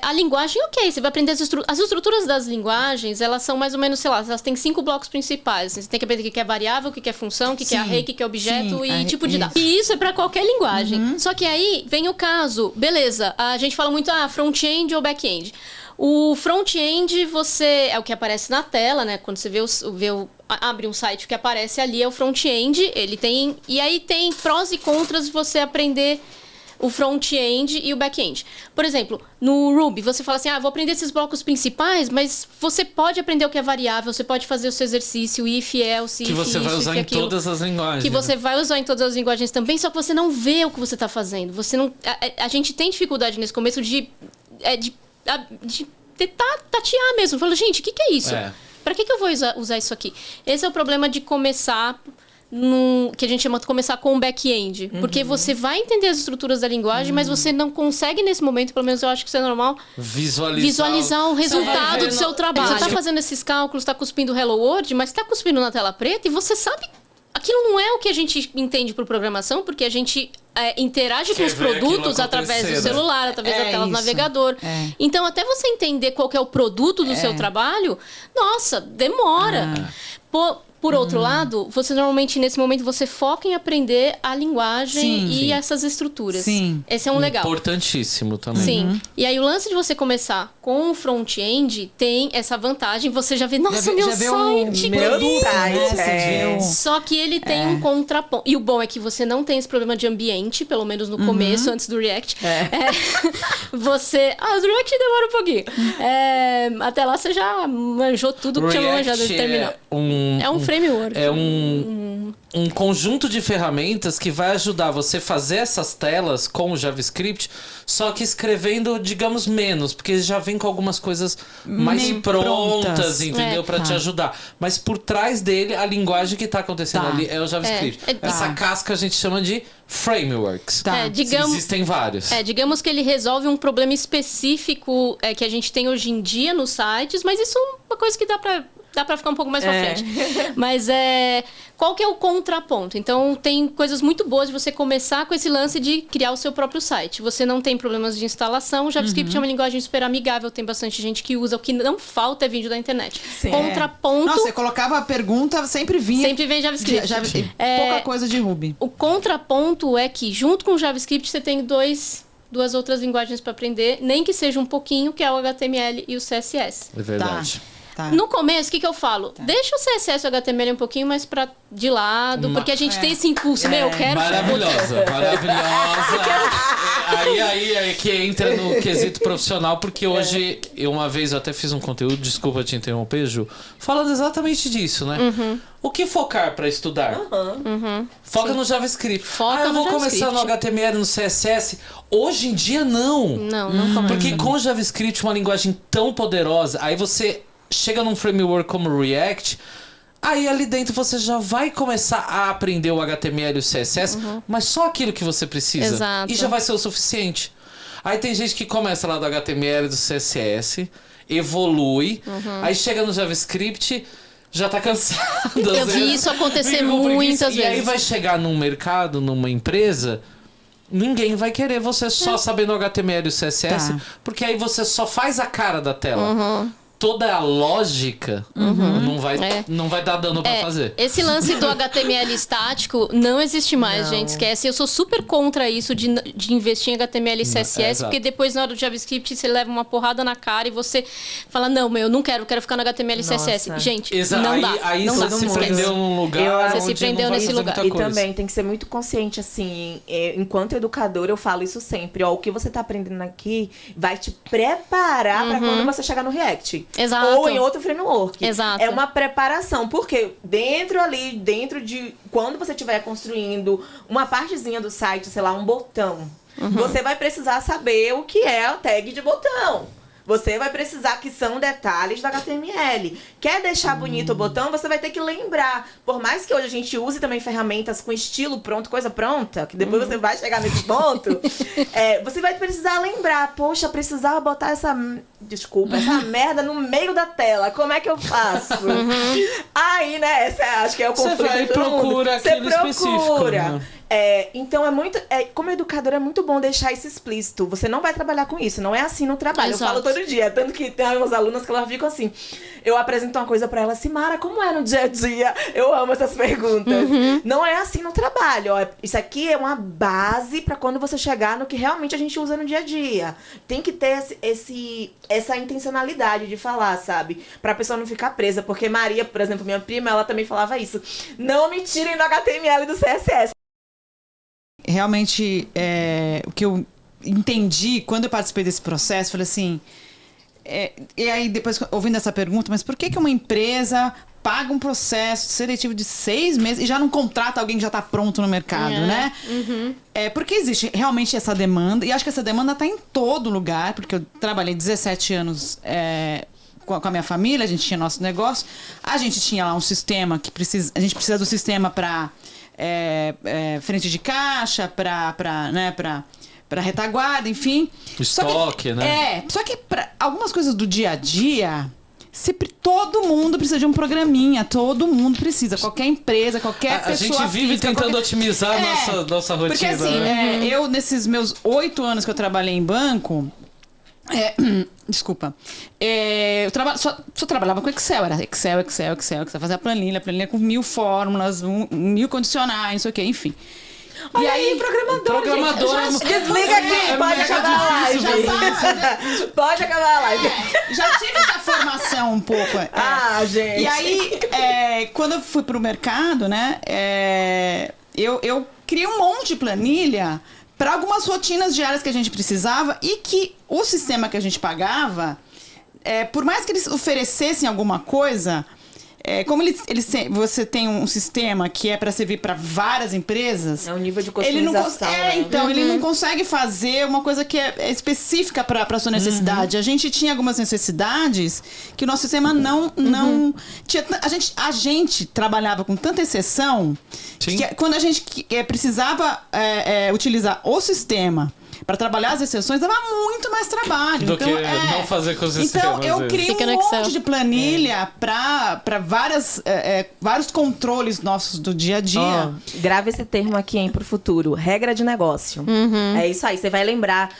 a linguagem, você vai aprender as estruturas das linguagens, elas são mais ou menos, sei lá, elas têm 5 blocos principais. Você tem que aprender o que é variável, o que é função, o que é array, o que é objeto e tipo de dado. E isso é para qualquer linguagem. Só que aí vem o caso, beleza, a gente fala muito, front-end ou back-end. O front-end, é o que aparece na tela, né? Quando você abre um site, o que aparece ali é o front-end. E aí tem prós e contras de você aprender o front-end e o back-end. Por exemplo, no Ruby, você fala assim, vou aprender esses blocos principais, mas você pode aprender o que é variável, você pode fazer o seu exercício, if, else, que você vai usar em todas as linguagens. Que você vai usar em todas as linguagens também, só que você não vê o que você está fazendo. Você não... A gente tem dificuldade nesse começo de tentar tatear mesmo. Fala, gente, o que é isso? Pra que eu vou usar isso aqui? Esse é o problema de começar, que a gente chama de começar com o back-end. Porque você vai entender as estruturas da linguagem, mas você não consegue, nesse momento, pelo menos eu acho que isso é normal, visualizar o resultado do seu trabalho. Você tá fazendo esses cálculos, tá cuspindo Hello World, mas tá cuspindo na tela preta e você sabe... Aquilo não é o que a gente entende por programação, porque a gente interage com os produtos através do celular, através da tela do navegador. Então, até você entender qual que é o produto do seu trabalho, nossa, demora. Por outro lado, você normalmente, nesse momento, você foca em aprender a linguagem e essas estruturas. Sim. Esse é um legal. Importantíssimo também. Sim. E aí, o lance de você começar com o front-end tem essa vantagem. Você já vê, nossa, meu site. Meu site, Só que ele tem um contraponto. E o bom é que você não tem esse problema de ambiente, pelo menos no começo, antes do React. Você... o do React demora um pouquinho. Até lá, você já manjou tudo que tinha manjado de terminal. É um framework. É um conjunto de ferramentas que vai ajudar você a fazer essas telas com o JavaScript, só que escrevendo, digamos, menos, porque já vem com algumas coisas mais prontas, entendeu? Pra te ajudar. Mas por trás dele, a linguagem que tá acontecendo ali é o JavaScript. Essa casca a gente chama de frameworks. Existem vários. Digamos que ele resolve um problema específico que a gente tem hoje em dia nos sites, mas isso é uma coisa que dá pra ficar um pouco mais pra frente. Mas qual que é o contraponto? Então, tem coisas muito boas de você começar com esse lance de criar o seu próprio site. Você não tem problemas de instalação. O JavaScript é uma linguagem super amigável. Tem bastante gente que usa. O que não falta é vídeo da internet. Sim. Contraponto... Nossa, você colocava a pergunta, sempre vinha... Sempre vem JavaScript. Pouca coisa de Ruby. O contraponto é que, junto com o JavaScript, você tem duas outras linguagens para aprender. Nem que seja um pouquinho, que é o HTML e o CSS. É verdade. No começo, o que eu falo? Deixa o CSS e o HTML um pouquinho mais de lado, porque a gente tem esse impulso. Eu quero... Maravilhosa. Aí que entra no quesito profissional, porque hoje, uma vez eu até fiz um conteúdo, desculpa te interromper, Ju, falando exatamente disso, né? O que focar para estudar? Foca no JavaScript. Eu vou começar no HTML, no CSS. Hoje em dia, não. Não começa. Porque com o JavaScript, uma linguagem tão poderosa, aí você chega num framework como o React, aí ali dentro você já vai começar a aprender o HTML e o CSS, mas só aquilo que você precisa. Exato. E já vai ser o suficiente. Aí tem gente que começa lá do HTML e do CSS, evolui, aí chega no JavaScript, já tá cansado. Eu vi isso acontecer muitas vezes. E aí vai chegar num mercado, numa empresa... Ninguém vai querer você só sabendo o HTML e o CSS, porque aí você só faz a cara da tela. Toda a lógica não vai dar dano pra fazer. Esse lance do HTML estático não existe mais, gente. Esquece. Eu sou super contra isso de investir em HTML e CSS, porque depois na hora do JavaScript você leva uma porrada na cara e você fala, não, eu não quero ficar no HTML e CSS. Gente, não dá. Aí não você dá. se prendeu num lugar Você se prendeu nesse lugar. E também tem que ser muito consciente, assim, enquanto educador eu falo isso sempre, o que você tá aprendendo aqui vai te preparar pra quando você chegar no React. Exato. Ou em outro framework. Exato. É uma preparação, porque dentro de quando você estiver construindo uma partezinha do site, sei lá, um botão, você vai precisar saber o que é a tag de botão. Você vai precisar que são detalhes da HTML. Quer deixar bonito o botão, você vai ter que lembrar. Por mais que hoje a gente use também ferramentas com estilo pronto, coisa pronta, que depois você vai chegar nesse ponto, você vai precisar lembrar. Poxa, precisava botar essa merda no meio da tela. Como é que eu faço? Aí, né, acho que é o conflito. Você vai e procura aquilo específico. Né? Então como educador é muito bom deixar isso explícito. Você não vai trabalhar com isso, não é assim no trabalho. Exato. Eu falo todo dia, tanto que tem umas alunas que elas ficam assim, eu apresento uma coisa pra elas, Simara, como é no dia a dia? Eu amo essas perguntas. Não é assim no trabalho, isso aqui é uma base pra quando você chegar no que realmente a gente usa no dia a dia. Tem que ter essa intencionalidade de falar, sabe? Pra pessoa não ficar presa, porque Maria, por exemplo, minha prima, ela também falava isso, não me tirem do HTML e do CSS. Realmente, o que eu entendi quando eu participei desse processo, falei assim... e aí, depois, ouvindo essa pergunta, mas por que uma empresa paga um processo seletivo de 6 meses e já não contrata alguém que já está pronto no mercado, né? Porque existe realmente essa demanda, e acho que essa demanda está em todo lugar, porque eu trabalhei 17 anos... com a minha família, a gente tinha nosso negócio, a gente tinha lá um sistema que a gente precisa do sistema para frente de caixa, para retaguarda, enfim. Estoque, né? Só que para algumas coisas do dia a dia, sempre todo mundo precisa de um programinha, todo mundo precisa, qualquer empresa, qualquer pessoa. A gente vive física, tentando otimizar a nossa rotina. Porque assim, eu nesses meus 8 anos que eu trabalhei em banco, desculpa, eu só trabalhava com Excel, era Excel, fazia planilha com 1000 fórmulas, 1000 condicionais, não sei o que, enfim. Olha aí, programador. Desliga aqui, pode acabar a live. Pode acabar a live. Já tive essa formação um pouco. Gente. E aí, quando eu fui pro mercado, né, eu criei um monte de planilha para algumas rotinas diárias que a gente precisava e que o sistema que a gente pagava, por mais que eles oferecessem alguma coisa, como você tem um sistema que é para servir para várias empresas... É um nível de customização. Ele não consegue fazer uma coisa que é específica para a sua necessidade. A gente tinha algumas necessidades que o nosso sistema não tinha... A gente trabalhava com tanta exceção que quando a gente precisava utilizar o sistema para trabalhar as exceções, dava muito mais trabalho. Do que não fazer com os sistemas. Então, eu criei um monte de planilha para vários controles nossos do dia a dia. Grave esse termo aqui, hein, pro futuro. Regra de negócio. É isso aí. Você vai lembrar.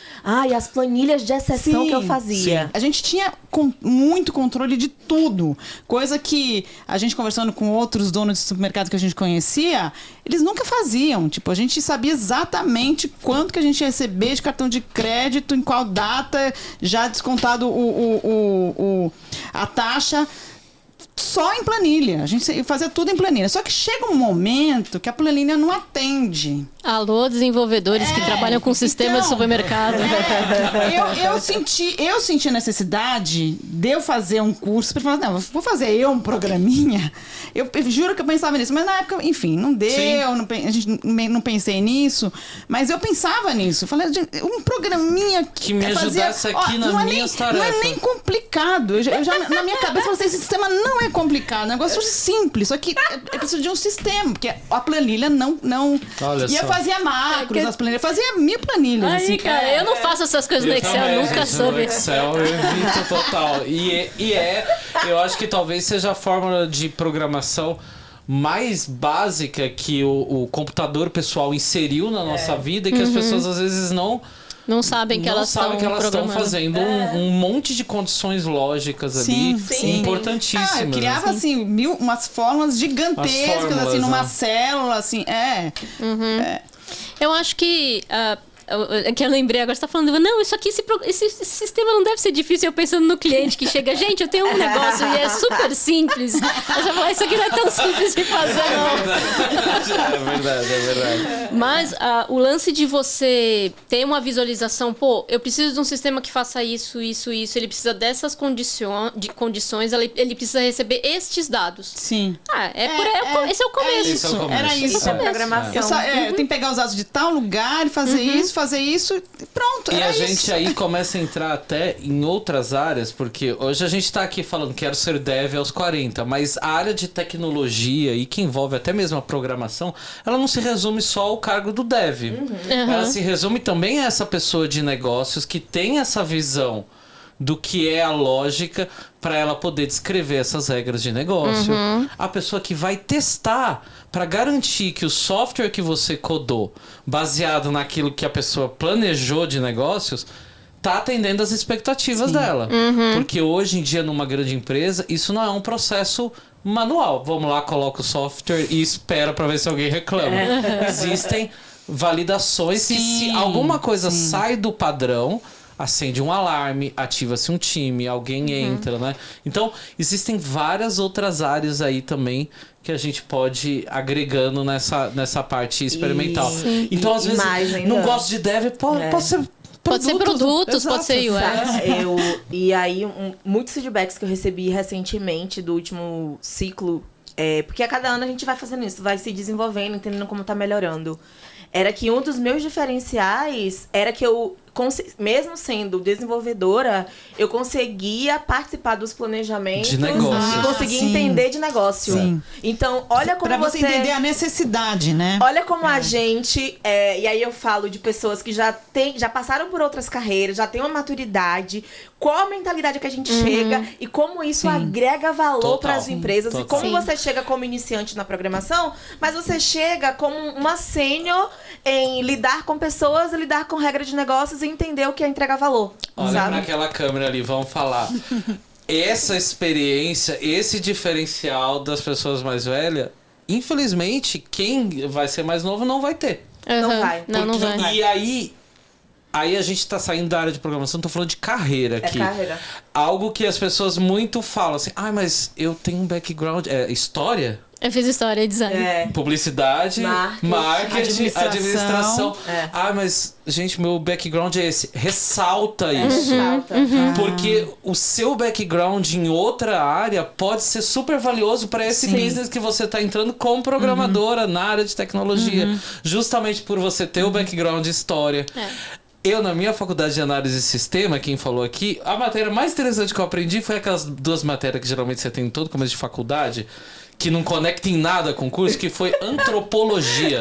E as planilhas de exceção que eu fazia. Sim. A gente tinha muito controle de tudo. Coisa que a gente conversando com outros donos de supermercado que a gente conhecia, eles nunca faziam. Tipo, a gente sabia exatamente quanto que a gente ia receber de cartão de crédito, em qual data, já descontado a taxa, só em planilha. A gente fazia tudo em planilha. Só que chega um momento que a planilha não atende. Alô, desenvolvedores que trabalham com sistema de supermercado. Eu senti a necessidade de eu fazer um curso para falar, não, vou fazer eu um programinha. Eu juro que eu pensava nisso, mas na época, enfim, não deu, a gente não pensei nisso, mas eu pensava nisso. Eu falei, um programinha que me ajudasse aqui nas minhas tarefas. Não é nem complicado. Eu já na minha cabeça falei, esse sistema não é complicado, é um negócio simples, só que eu preciso de um sistema, porque a planilha não Olha e eu só. fazia macros, as planilhas, eu fazia 1000 planilhas. Aí, assim, cara, eu não faço essas coisas no Excel, também, nunca gente, soube. No Excel eu evito total. Eu acho que talvez seja a fórmula de programação mais básica que o computador pessoal inseriu na nossa vida e que as pessoas às vezes não sabem que elas estão fazendo um monte de condições lógicas ali importantíssimas. Eu criava assim umas fórmulas gigantescas assim numa célula assim. Eu acho que que eu lembrei agora, você tá falando, não, isso aqui, esse sistema não deve ser difícil. Eu pensando no cliente que chega, gente, eu tenho um negócio e é super simples. Eu já falo, isso aqui não é tão simples de fazer, não. É verdade. Mas o lance de você ter uma visualização, eu preciso de um sistema que faça isso, ele precisa dessas condições, ele precisa receber estes dados. Sim. Esse é o começo. Era isso. Programação. Eu tenho que pegar os dados de tal lugar e fazer isso, pronto. E a gente aí começa a entrar até em outras áreas, porque hoje a gente tá aqui falando que quero ser dev aos 40, mas a área de tecnologia e que envolve até mesmo a programação, ela não se resume só ao cargo do dev. Ela se resume também a essa pessoa de negócios que tem essa visão do que é a lógica para ela poder descrever essas regras de negócio. A pessoa que vai testar para garantir que o software que você codou, baseado naquilo que a pessoa planejou de negócios, tá atendendo às expectativas dela. Porque hoje em dia, numa grande empresa, isso não é um processo manual. Vamos lá, coloca o software e espera para ver se alguém reclama. Existem validações que se alguma coisa sai do padrão, acende um alarme, ativa-se um time, alguém entra, né? Então, existem várias outras áreas aí também que a gente pode ir agregando nessa parte experimental. Então, às vezes, não gosto de dev, pode ser produtos, pode ser UX. E aí, muitos feedbacks que eu recebi recentemente do último ciclo, porque a cada ano a gente vai fazendo isso, vai se desenvolvendo, entendendo como tá melhorando. Era que um dos meus diferenciais era que eu mesmo sendo desenvolvedora, eu conseguia participar dos planejamentos de negócio. e conseguia entender de negócio. Sim. Então, olha como pra você entender a necessidade, né? Olha como a gente, e aí eu falo de pessoas que já passaram por outras carreiras, já têm uma maturidade, qual a mentalidade que a gente chega e como isso agrega valor para as empresas e como você chega como iniciante na programação, mas você chega como uma sênior em lidar com pessoas, lidar com regra de negócios e entender o que é entregar valor. Olha sabe? naquela câmera ali, vamos falar. Essa experiência, esse diferencial das pessoas mais velhas, infelizmente, quem vai ser mais novo não vai ter. Não vai. Não vai. E aí a gente tá saindo da área de programação, tô falando de carreira aqui. Carreira. Algo que as pessoas muito falam assim, mas eu tenho um background, história? Eu fiz história e design. Publicidade, marketing, administração. Mas, gente, meu background é esse. Ressalta isso. Porque o seu background em outra área pode ser super valioso para esse business que você está entrando como programadora na área de tecnologia. Justamente por você ter o background de história. Eu, na minha faculdade de análise de sistema, quem falou aqui, a matéria mais interessante que eu aprendi foi aquelas 2 matérias que geralmente você tem em todo começo de faculdade, que não conecta em nada com o curso, que foi antropologia.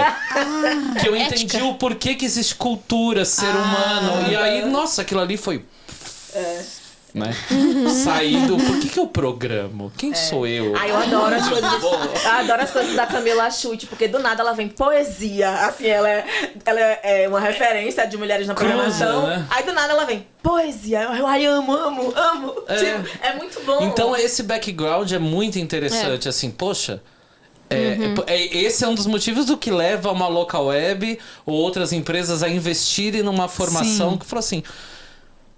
Que eu entendi o porquê que existe cultura, ser humano. E aí, nossa, aquilo ali foi... Né? Saído. Por que eu programo? Quem sou eu? Eu adoro as coisas. Eu adoro as coisas da Camila Chute, porque do nada ela vem poesia. Assim, ela é uma referência de mulheres na programação. Né? Aí do nada ela vem poesia. Eu amo. Tipo, é muito bom. Então esse background é muito interessante. Assim, poxa. Esse é um dos motivos do que leva uma local web ou outras empresas a investirem numa formação que falou assim: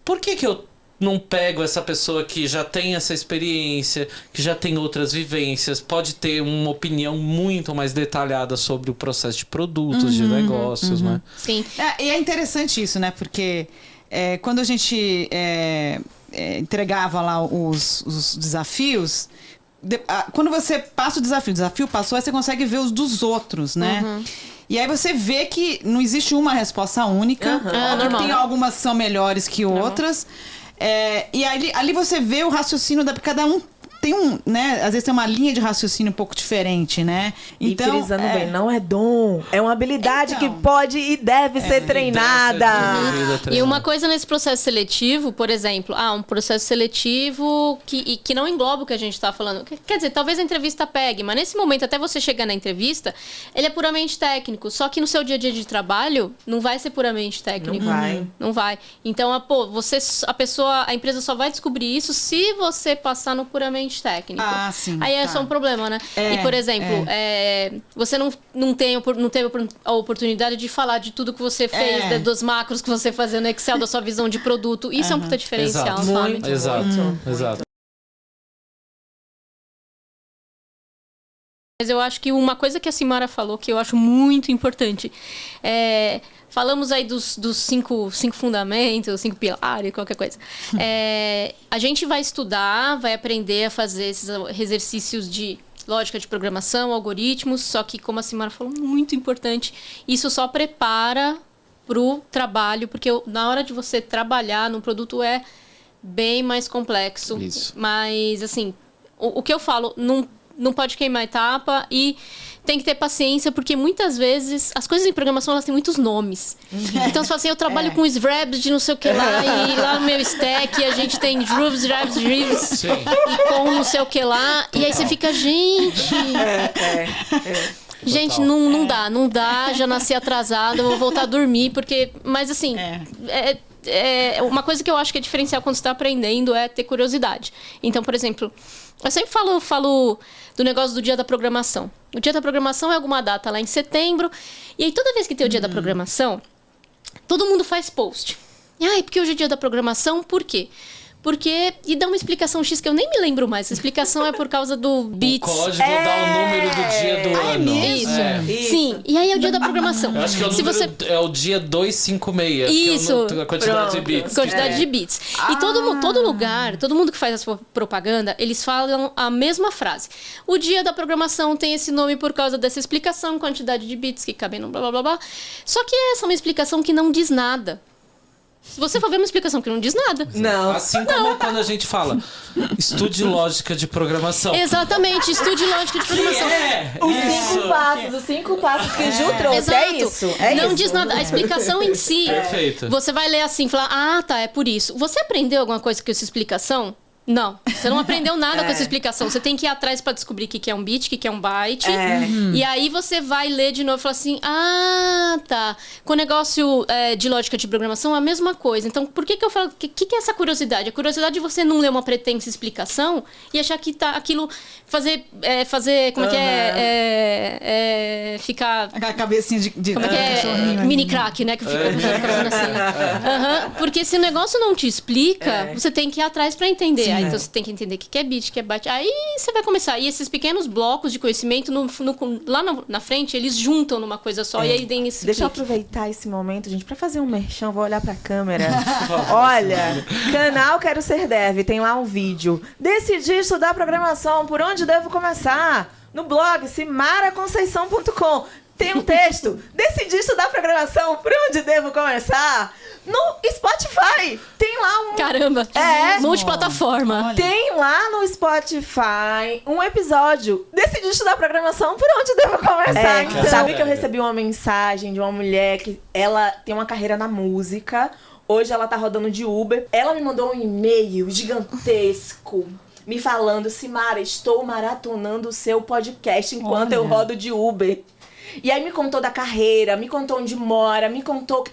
por que eu não pego essa pessoa que já tem essa experiência, que já tem outras vivências, pode ter uma opinião muito mais detalhada sobre o processo de produtos, de negócios, né? Sim. E é interessante isso, né? Porque quando a gente entregava lá os desafios, quando você passa o desafio passou, aí você consegue ver os dos outros, né? E aí você vê que não existe uma resposta única. Óbvio que tem algumas que são melhores que outras. E ali você vê o raciocínio cada um tem né? Às vezes tem uma linha de raciocínio um pouco diferente, né? Então, e frisando bem, não é dom, é uma habilidade que pode e deve ser treinada. E uma coisa nesse processo seletivo, por exemplo, um processo seletivo que não engloba o que a gente está falando. Quer dizer, talvez a entrevista pegue, mas nesse momento, até você chegar na entrevista, ele é puramente técnico. Só que no seu dia a dia de trabalho, não vai ser puramente técnico. Não vai. Então, a empresa só vai descobrir isso se você passar no puramente técnico. Sim. Aí é só um problema, né? E, por exemplo, você não teve a oportunidade de falar de tudo que você fez, dos macros que você fazia no Excel, da sua visão de produto. Isso é um puta diferencial, sabe? Exato. Mas eu acho que uma coisa que a Simara falou, que eu acho muito importante, falamos aí dos 5 fundamentos, 5 pilares, qualquer coisa. A gente vai estudar, vai aprender a fazer esses exercícios de lógica de programação, algoritmos, só que, como a Simara falou, muito importante, isso só prepara para o trabalho, porque na hora de você trabalhar num produto é bem mais complexo. Isso. Mas, assim, o que eu falo, não pode queimar etapa e tem que ter paciência, porque muitas vezes as coisas em programação elas têm muitos nomes. Então você fala assim, eu trabalho com Svrabs de não sei o que lá, e lá no meu stack a gente tem Drubs, e com não sei o que lá, e aí você fica, gente... Gente, não dá, já nasci atrasada, vou voltar a dormir, porque... Mas assim, uma coisa que eu acho que é diferencial quando você está aprendendo é ter curiosidade. Então, por exemplo, eu sempre falo do negócio do dia da programação. O dia da programação é alguma data lá em setembro, e aí toda vez que tem o dia da programação, todo mundo faz post. Porque hoje é dia da programação, por quê? E dá uma explicação X que eu nem me lembro mais. A explicação é por causa do bits. O código dá o número do dia do ano. Isso. Sim. E aí é o dia da programação. Eu acho que é o dia 256. Isso. Que é a quantidade de bits. Quantidade de bits. E todo lugar, todo mundo que faz essa propaganda, eles falam a mesma frase. O dia da programação tem esse nome por causa dessa explicação, quantidade de bits que cabem no blá blá blá blá. Só que essa é uma explicação que não diz nada. Se você for ver uma explicação que não diz nada. Não. Assim como quando a gente fala, estude lógica de programação. Exatamente, estude lógica de programação. Os 5 passos que Ju trouxe, Exato. é isso. É não isso. diz nada. A explicação em si. Perfeito. Você vai ler assim, falar, ah, tá, é por isso. Você aprendeu alguma coisa com essa explicação? Não, você não aprendeu nada com essa explicação. Você tem que ir atrás pra descobrir o que é um bit, o que é um byte. E aí você vai ler de novo e falar assim, ah, tá. Com o negócio de lógica de programação é a mesma coisa. Então, por que eu falo... O que é essa curiosidade? A curiosidade de você não ler uma pretensa explicação e achar que tá aquilo... Fazer como é que é? Ficar... A cabecinha de Como é que é? cachorrinho, Mini crack, né? Que fica fazendo assim. Porque se o negócio não te explica, você tem que ir atrás pra entender. Aí, então você tem que entender o que é bit, o que é byte. Aí você vai começar. E esses pequenos blocos de conhecimento, lá na frente, eles juntam numa coisa só. E aí tem esse Deixa eu aproveitar esse momento, gente, pra fazer um merchan. Vou olhar pra câmera. Olha, canal Quero Ser Dev. Tem lá um vídeo. Decidi estudar programação. Por onde devo começar? No blog simaraconceição.com. Tem um texto. Decidi estudar programação. Por onde devo começar? No Spotify. Tem lá um... Caramba! Multiplataforma. Tem lá no Spotify um episódio. Decidi estudar programação. Por onde devo começar? Então, sabe que eu recebi uma mensagem de uma mulher que ela tem uma carreira na música. Hoje ela tá rodando de Uber. Ela me mandou um e-mail gigantesco me falando, Simara, estou maratonando o seu podcast enquanto eu rodo de Uber. E aí me contou da carreira, me contou onde mora, me contou que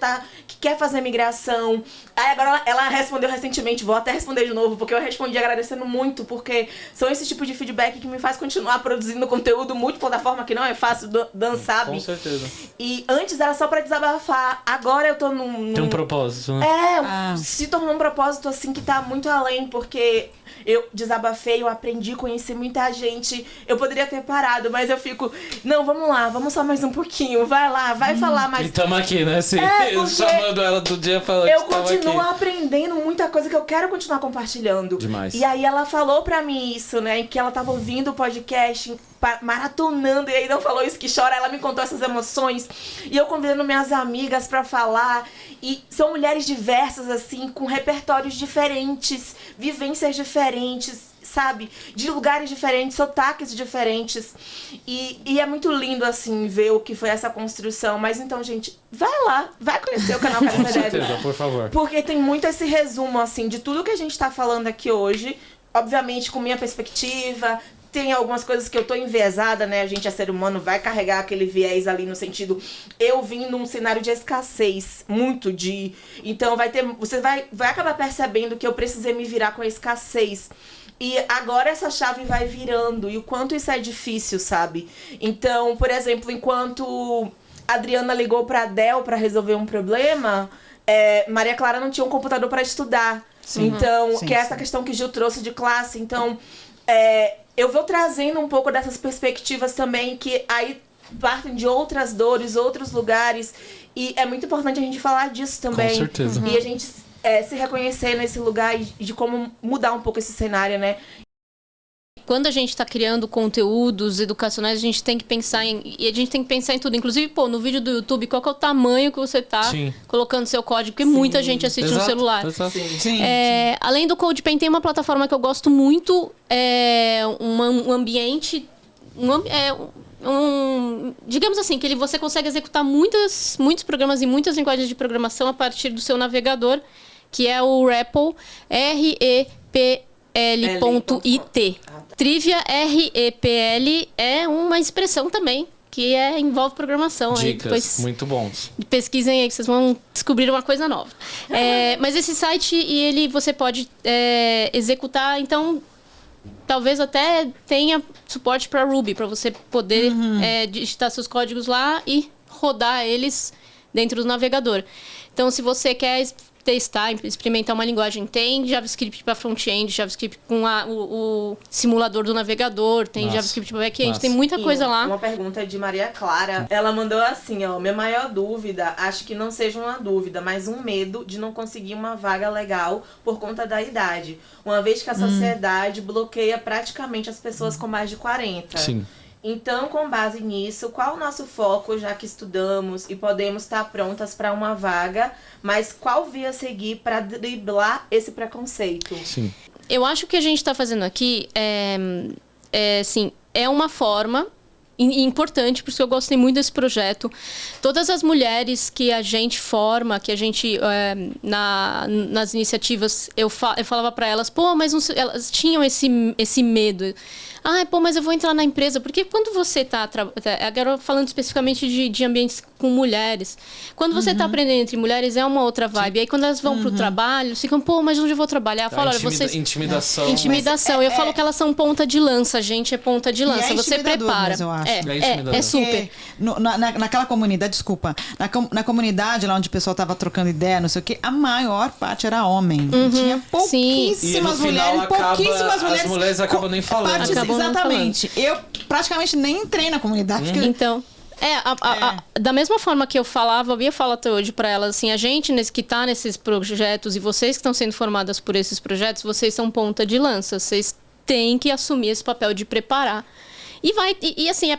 quer fazer migração. Aí agora ela respondeu recentemente, vou até responder de novo, porque eu respondi agradecendo muito, porque são esse tipo de feedback que me faz continuar produzindo conteúdo multiplataforma, que não é fácil, Dan sabe? Com certeza. E antes era só pra desabafar, agora eu tô num... Tem um propósito, né? Se tornou um propósito assim que tá muito além, porque eu desabafei, eu aprendi, conheci muita gente. Eu poderia ter parado, mas eu fico, não, vamos lá, vamos só mais um pouquinho, vai lá, vai falar mais. E tamo aqui, né? Assim, chamando ela do dia falando eu que tava continuo aqui. aprendendo muita coisa que eu quero continuar compartilhando. Demais. E aí ela falou pra mim isso, né? Que ela tava ouvindo o podcast, maratonando, e aí não falou isso que chora. Ela me contou essas emoções. E eu convidando minhas amigas pra falar. E são mulheres diversas, assim, com repertórios diferentes, vivências diferentes, sabe? De lugares diferentes, sotaques diferentes. E é muito lindo, assim, ver o que foi essa construção. Mas então, gente, vai lá, vai conhecer o canal Quero Com Ser Dev. certeza, por favor. Porque tem muito esse resumo, assim, de tudo que a gente tá falando aqui hoje. Obviamente, com minha perspectiva. Tem algumas coisas que eu tô enviesada, né? A gente é ser humano, vai carregar aquele viés ali no sentido... Eu vim num cenário de escassez, muito de... Então você vai acabar percebendo que eu precisei me virar com a escassez. E agora essa chave vai virando. E o quanto isso é difícil, sabe? Então, por exemplo, enquanto a Adriana ligou pra Dell pra resolver um problema... Maria Clara não tinha um computador pra estudar. Sim. Então, que é essa questão que Gil trouxe de classe. Então... eu vou trazendo um pouco dessas perspectivas também, que aí partem de outras dores, outros lugares. E é muito importante a gente falar disso também. Com certeza. E a gente se reconhecer nesse lugar e de como mudar um pouco esse cenário, né? Quando a gente está criando conteúdos educacionais, a gente tem que pensar em tudo. Inclusive, no vídeo do YouTube, qual que é o tamanho que você está colocando seu código? Porque muita gente assiste no celular. Sim. Além do CodePen, tem uma plataforma que eu gosto muito, um ambiente... digamos assim, que você consegue executar muitos programas e muitas linguagens de programação a partir do seu navegador, que é o REPL, REPL.it. Trivia REPL é uma expressão também que envolve programação. Dicas, muito bons. Pesquisem aí que vocês vão descobrir uma coisa nova. Mas esse site, você pode executar, então talvez até tenha suporte para Ruby, para você poder digitar seus códigos lá e rodar eles dentro do navegador. Então, se você quer testar, experimentar uma linguagem, tem JavaScript para front-end, JavaScript com o simulador do navegador, tem JavaScript para back-end, tem muita coisa lá. Uma pergunta de Maria Clara. Ela mandou assim, minha maior dúvida, acho que não seja uma dúvida, mas um medo de não conseguir uma vaga legal por conta da idade. Uma vez que a sociedade bloqueia praticamente as pessoas com mais de 40. Sim. Então, com base nisso, qual o nosso foco, já que estudamos e podemos estar prontas para uma vaga, mas qual via seguir para driblar esse preconceito? Sim. Eu acho que a gente está fazendo aqui é uma forma importante, por isso eu gostei muito desse projeto. Todas as mulheres que a gente forma, que a gente nas iniciativas, eu falava para elas, pô, mas elas tinham esse medo. Pô, mas eu vou entrar na empresa. Porque quando você está... Agora falando especificamente de ambientes com mulheres. Quando você está aprendendo entre mulheres, é uma outra vibe. Aí quando elas vão pro trabalho, ficam, pô, mas onde eu vou trabalhar? Eu falo, olha, vocês... Intimidação. Intimidação. Eu falo que elas são ponta de lança. A gente é ponta de lança. Você prepara. Mesmo, eu acho. É super. Naquela comunidade, desculpa. Na comunidade, lá onde o pessoal tava trocando ideia, não sei o quê, a maior parte era homem. Tinha pouquíssimas mulheres. As mulheres acabam nem falando. Exatamente. Eu praticamente nem entrei na comunidade. Então, da mesma forma que eu falava, eu falo até hoje para elas, assim, a gente que tá nesses projetos e vocês que estão sendo formadas por esses projetos, vocês são ponta de lança. Vocês têm que assumir esse papel de preparar. E assim,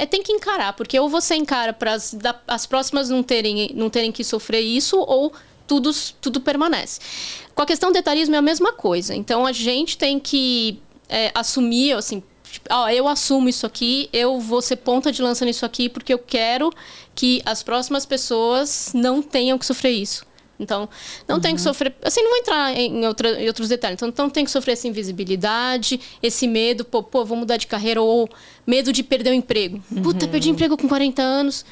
tem que encarar, porque ou você encara para as próximas não terem que sofrer isso, ou tudo permanece. Com a questão do etarismo é a mesma coisa. Então, a gente tem que assumir, assim, eu assumo isso aqui, eu vou ser ponta de lança nisso aqui, porque eu quero que as próximas pessoas não tenham que sofrer isso. Então, não tem que sofrer... Assim, não vou entrar em outros detalhes. Então, não tem que sofrer essa invisibilidade, esse medo, pô, vou mudar de carreira, ou medo de perder o emprego. Puta, perdi emprego com 40 anos.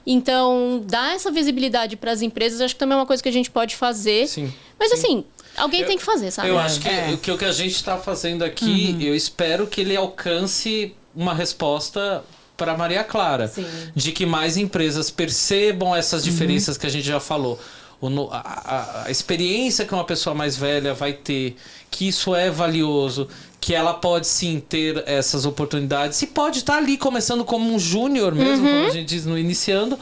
Então, dar essa visibilidade para as empresas, acho que também é uma coisa que a gente pode fazer. Sim. Mas, assim... Alguém tem que fazer, sabe? Eu acho que o que a gente está fazendo aqui, eu espero que ele alcance uma resposta para Maria Clara. Sim. De que mais empresas percebam essas diferenças que a gente já falou. A experiência que uma pessoa mais velha vai ter, que isso é valioso, que ela pode sim ter essas oportunidades e pode estar ali começando como um júnior mesmo, como a gente diz, no iniciando.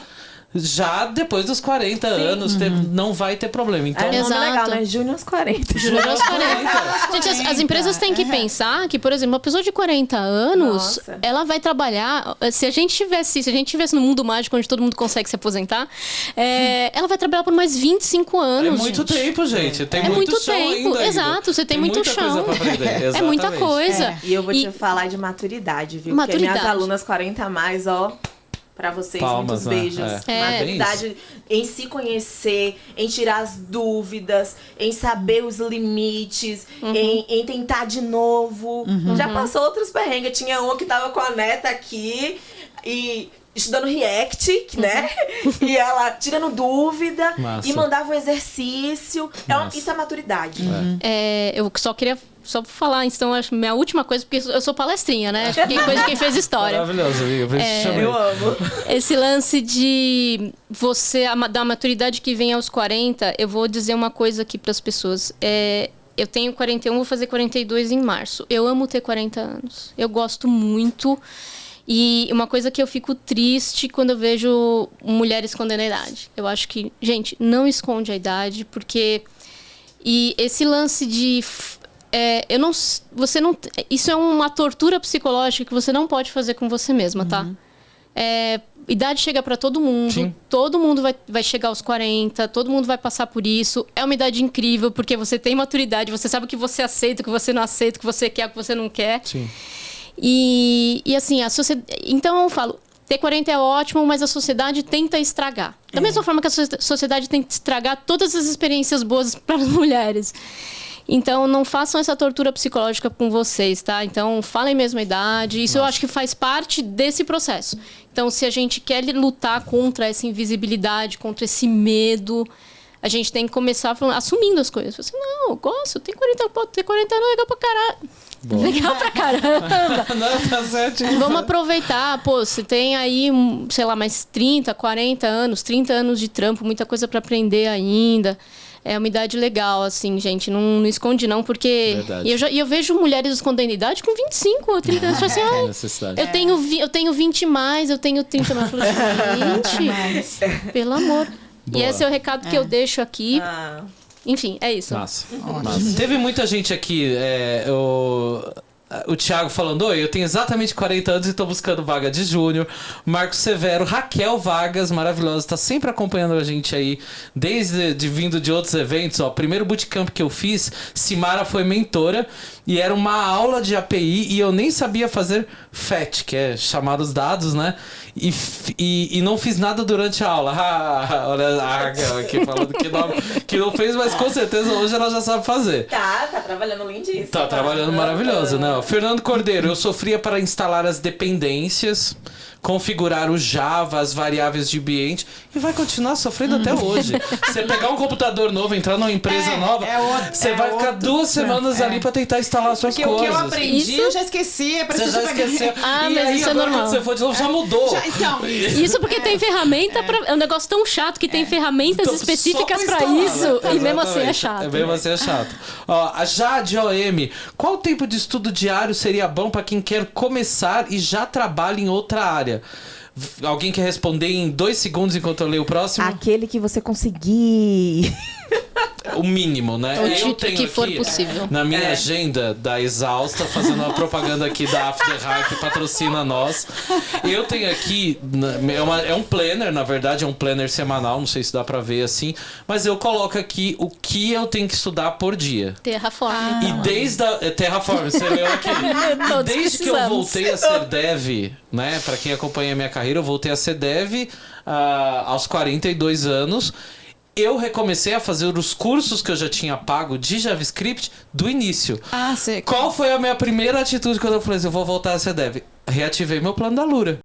Já depois dos 40 anos, não vai ter problema. Então, é legal, né? Júnior aos 40. Júnior aos 40. Gente, as empresas têm que pensar que, por exemplo, uma pessoa de 40 anos, ela vai trabalhar... Se a gente tivesse no mundo mágico, onde todo mundo consegue se aposentar, ela vai trabalhar por mais 25 anos, É muito tempo, gente. Tem muito chão tempo. ainda. Exato, você tem muito chão. Muita coisa pra aprender. É muita coisa. E eu vou te falar de maturidade, viu? Maturidade. Porque minhas alunas 40 a mais, pra vocês, Palmas, muitos beijos. Maturidade em se conhecer, em tirar as dúvidas, em saber os limites, em tentar de novo. Já passou outros perrengues. Tinha uma que tava com a neta aqui e estudando React, né? E ela tirando dúvida. Massa. E mandava o exercício. Isso é maturidade. Eu só queria falar, então, acho minha última coisa, porque eu sou palestrinha, né? Acho que coisa de quem fez história. Maravilhoso, amiga. Eu amo. Esse lance de você, da maturidade que vem aos 40, eu vou dizer uma coisa aqui para as pessoas. Eu tenho 41, vou fazer 42 em março. Eu amo ter 40 anos. Eu gosto muito. E uma coisa que eu fico triste quando eu vejo mulheres escondendo a idade. Eu acho que, gente, não esconde a idade, porque... E esse lance de... Isso é uma tortura psicológica que você não pode fazer com você mesma, tá? Idade chega pra todo mundo. Sim. Todo mundo vai chegar aos 40. Todo mundo vai passar por isso. É uma idade incrível, porque você tem maturidade. Você sabe o que você aceita, o que você não aceita, o que você quer, o que você não quer. Sim. E assim, a sociedade... Então eu falo, ter 40 é ótimo, mas a sociedade tenta estragar. Da mesma forma que a sociedade tenta estragar todas as experiências boas para as mulheres. Então, não façam essa tortura psicológica com vocês, tá? Então, falem mesmo a idade. Isso eu acho que faz parte desse processo. Então, se a gente quer lutar contra essa invisibilidade, contra esse medo, a gente tem que começar assumindo as coisas. Assim, não, eu gosto, eu tenho 40 anos, ter 40 anos é legal pra caralho. Bom. Legal pra caramba. Não, tá certo. Vamos aproveitar, pô, você tem aí, sei lá, mais 30, 40 anos, 30 anos de trampo, muita coisa pra aprender ainda. É uma idade legal, assim, gente. Não esconde, não, porque... Eu vejo mulheres escondendo idade com 25 ou 30 anos. Assim, eu tenho 20 mais, eu tenho 30 mais. Eu falo, gente, pelo amor. Boa. E esse é o recado que eu deixo aqui. Enfim, é isso. Massa. Teve muita gente aqui. O Thiago falando, oi, eu tenho exatamente 40 anos e tô buscando vaga de júnior. Marcos Severo, Raquel Vargas, maravilhosa, tá sempre acompanhando a gente aí, desde vindo de outros eventos. Ó, primeiro bootcamp que eu fiz, Simara foi mentora e era uma aula de API e eu nem sabia fazer FET, que é chamar os dados, né? E não fiz nada durante a aula. Olha a Raquel aqui falando que não fez, mas com certeza hoje ela já sabe fazer. Tá trabalhando lindíssimo. Tá trabalhando maravilhoso, né? Fernando Cordeiro, eu sofria para instalar as dependências, configurar o Java, as variáveis de ambiente e vai continuar sofrendo até hoje. Você pegar um computador novo, entrar numa empresa nova, você vai ficar 2 semanas ali para tentar instalar suas coisas. Porque o que eu aprendi, eu já esqueci. Você já esqueceu. Mas aí, isso é agora, normal. quando você for de novo, já mudou. Então, Isso porque tem ferramenta é um negócio tão chato que tem ferramentas Então, específicas só pra pra instalar, isso né? e mesmo assim é Exatamente. chato. Mesmo assim é chato. Ó, a Jade OM, qual tempo de estudo diário seria bom para quem quer começar e já trabalha em outra área? Alguém quer responder em 2 segundos enquanto eu leio o próximo? Aquele que você conseguir. O mínimo, né? O Eu tipo tenho que for aqui, possível. na minha agenda da Exausta, fazendo uma propaganda aqui da After High, que patrocina nós. Eu tenho aqui, é um planner, na verdade, é um planner semanal, não sei se dá pra ver assim, mas eu coloco aqui o que eu tenho que estudar por dia. Terraform. E desde a Terraform, você leu aqui. E Todos desde que eu precisamos. voltei a ser dev, né? Pra quem acompanha a minha carreira, eu voltei a ser dev aos 42 anos. Eu recomecei a fazer os cursos que eu já tinha pago de JavaScript do início. sei. Qual foi a minha primeira atitude quando eu falei assim, eu vou voltar a ser dev? Reativei meu plano da Lura.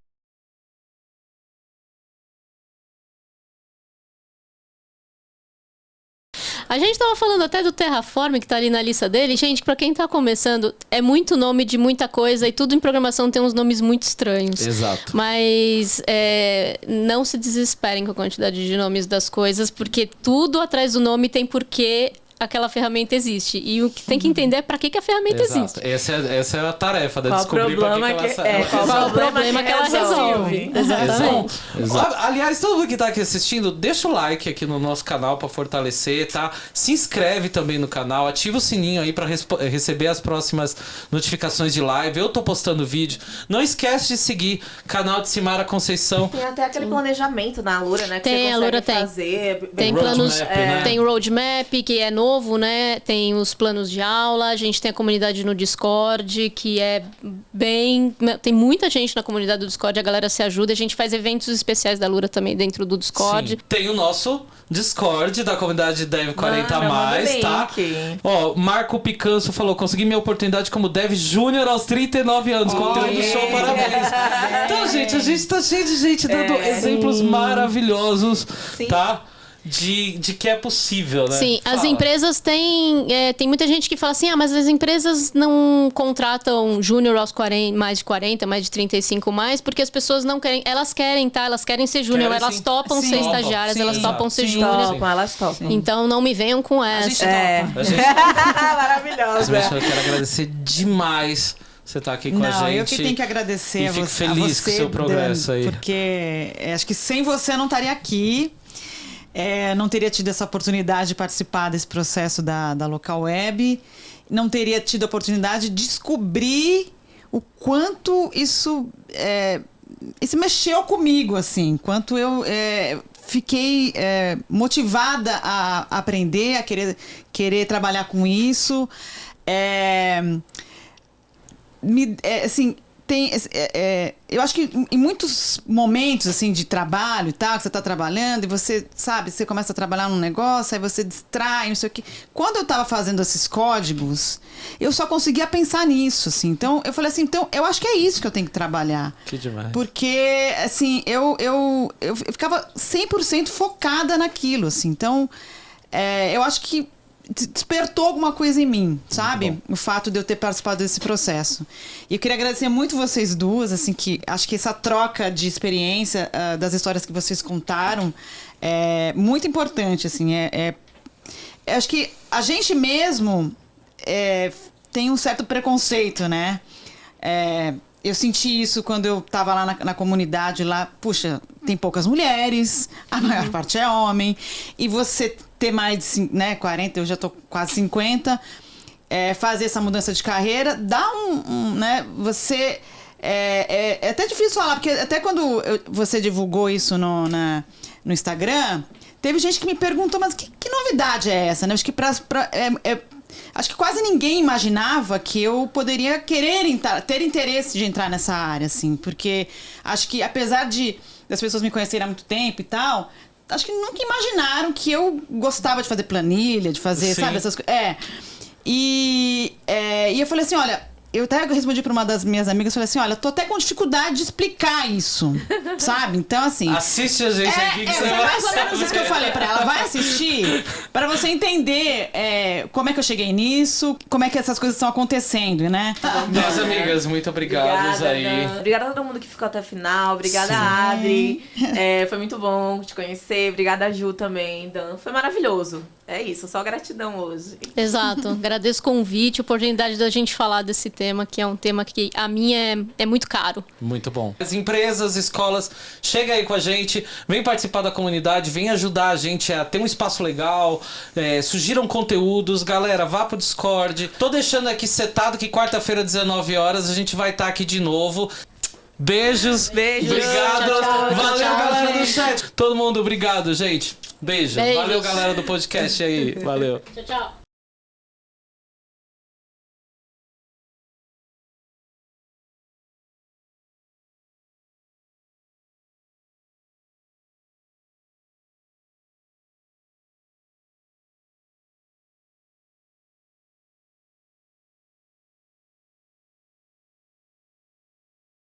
A gente tava falando até do Terraform, que tá ali na lista dele. Gente, pra quem tá começando, é muito nome de muita coisa e tudo em programação tem uns nomes muito estranhos. Exato. Mas não se desesperem com a quantidade de nomes das coisas, porque tudo atrás do nome tem porquê aquela ferramenta existe. E o que tem que entender é pra que a ferramenta Exato. existe. Essa é a tarefa, da Qual descobrir pra problema que que- ela é, serve. qual o problema que ela resolve. Exatamente. Exato. Aliás, todo mundo que tá aqui assistindo, deixa o like aqui no nosso canal pra fortalecer, tá? Se inscreve também no canal, ativa o sininho aí pra receber as próximas notificações de live. Eu tô postando vídeo. Não esquece de seguir canal de Simara Conceição. Tem até aquele planejamento na Alura, né? Que Tem, você a Alura consegue tem. fazer. Tem Roadmap, planos, né? tem o roadmap, que é novo, né? Tem os planos de aula, a gente tem a comunidade no Discord, que é bem... Tem muita gente na comunidade do Discord, a galera se ajuda, a gente faz eventos especiais da Lura também dentro do Discord. Sim. Tem o nosso Discord da comunidade Dev 40 Manda, mais, manda o tá? link. Ó, Marco Picanso falou: consegui minha oportunidade como Dev Júnior aos 39 anos. Conteúdo show, parabéns. Então, gente, a gente tá cheio de gente dando exemplos maravilhosos, tá? De que é possível, né? Sim, as Fala. empresas têm... tem muita gente que fala assim, mas as empresas não contratam júnior aos 40, mais de 40, mais de 35 mais, porque as pessoas não querem... Elas querem, tá? Elas querem ser júnior, Querem, elas sim. topam Sim. ser Topam, estagiárias, sim. elas topam ser Sim. júnior. Topam, elas topam. Então não me venham com A essa. gente É. topa. A gente, Maravilhosa. eu quero agradecer demais você estar aqui com a gente. Eu que tenho que agradecer E a fico você, feliz a você, com o seu progresso Dan, aí. Porque acho que sem você eu não estaria aqui. Não teria tido essa oportunidade de participar desse processo da Local Web. Não teria tido a oportunidade de descobrir o quanto isso mexeu comigo, assim. Quanto eu fiquei motivada a aprender, a querer trabalhar com isso. Assim, eu acho que em muitos momentos assim de trabalho e tal, que você está trabalhando e você, sabe, você começa a trabalhar num negócio, aí você distrai, não sei o quê. Quando eu estava fazendo esses códigos, eu só conseguia pensar nisso, assim. Então, eu falei assim, eu acho que é isso que eu tenho que trabalhar. Que demais. Porque, assim, eu ficava 100% focada naquilo, assim. Então, eu acho que despertou alguma coisa em mim, sabe? O fato de eu ter participado desse processo. E eu queria agradecer muito vocês duas, assim, que acho que essa troca de experiência das histórias que vocês contaram é muito importante, assim. Acho que a gente mesmo tem um certo preconceito, né? Eu senti isso quando eu estava lá na comunidade, lá, puxa, tem poucas mulheres, a maior parte é homem, e você ter mais de 40, eu já tô quase 50, fazer essa mudança de carreira, dá né, você... É até difícil falar, porque até quando você divulgou isso no Instagram, teve gente que me perguntou, mas que novidade é essa, né? Acho que acho que quase ninguém imaginava que eu poderia ter interesse de entrar nessa área, assim, porque acho que apesar das pessoas me conhecerem há muito tempo e tal, acho que nunca imaginaram que eu gostava de fazer planilha, de fazer, sabe, essas coisas. E eu falei assim, olha, eu até respondi para uma das minhas amigas, falei assim, olha, tô até com dificuldade de explicar isso, sabe? Então, assim... Assiste a gente aqui que você foi vai mais ou menos isso que eu falei para ela. Vai assistir para você entender como é que eu cheguei nisso, como é que essas coisas estão acontecendo, né? Minhas amigas, muito obrigados obrigada, aí. Dan. Obrigada a todo mundo que ficou até o final. Obrigada, Adri. Foi muito bom te conhecer. Obrigada a Ju também, Dan. Foi maravilhoso. É isso, só gratidão hoje. Exato. Agradeço o convite, a oportunidade da gente falar desse tema, que é um tema que a mim é muito caro. Muito bom. As empresas, escolas, chega aí com a gente, vem participar da comunidade, vem ajudar a gente a ter um espaço legal, sugiram conteúdos, galera, vá pro Discord. Tô deixando aqui setado que quarta-feira, 19 horas, a gente vai estar aqui de novo. Beijos. Obrigado. Tchau, tchau. Valeu, Tchau, galera do gente. chat. Todo mundo, obrigado, gente. Beijo. Beijos. Valeu, galera do podcast aí. Valeu. Tchau, tchau.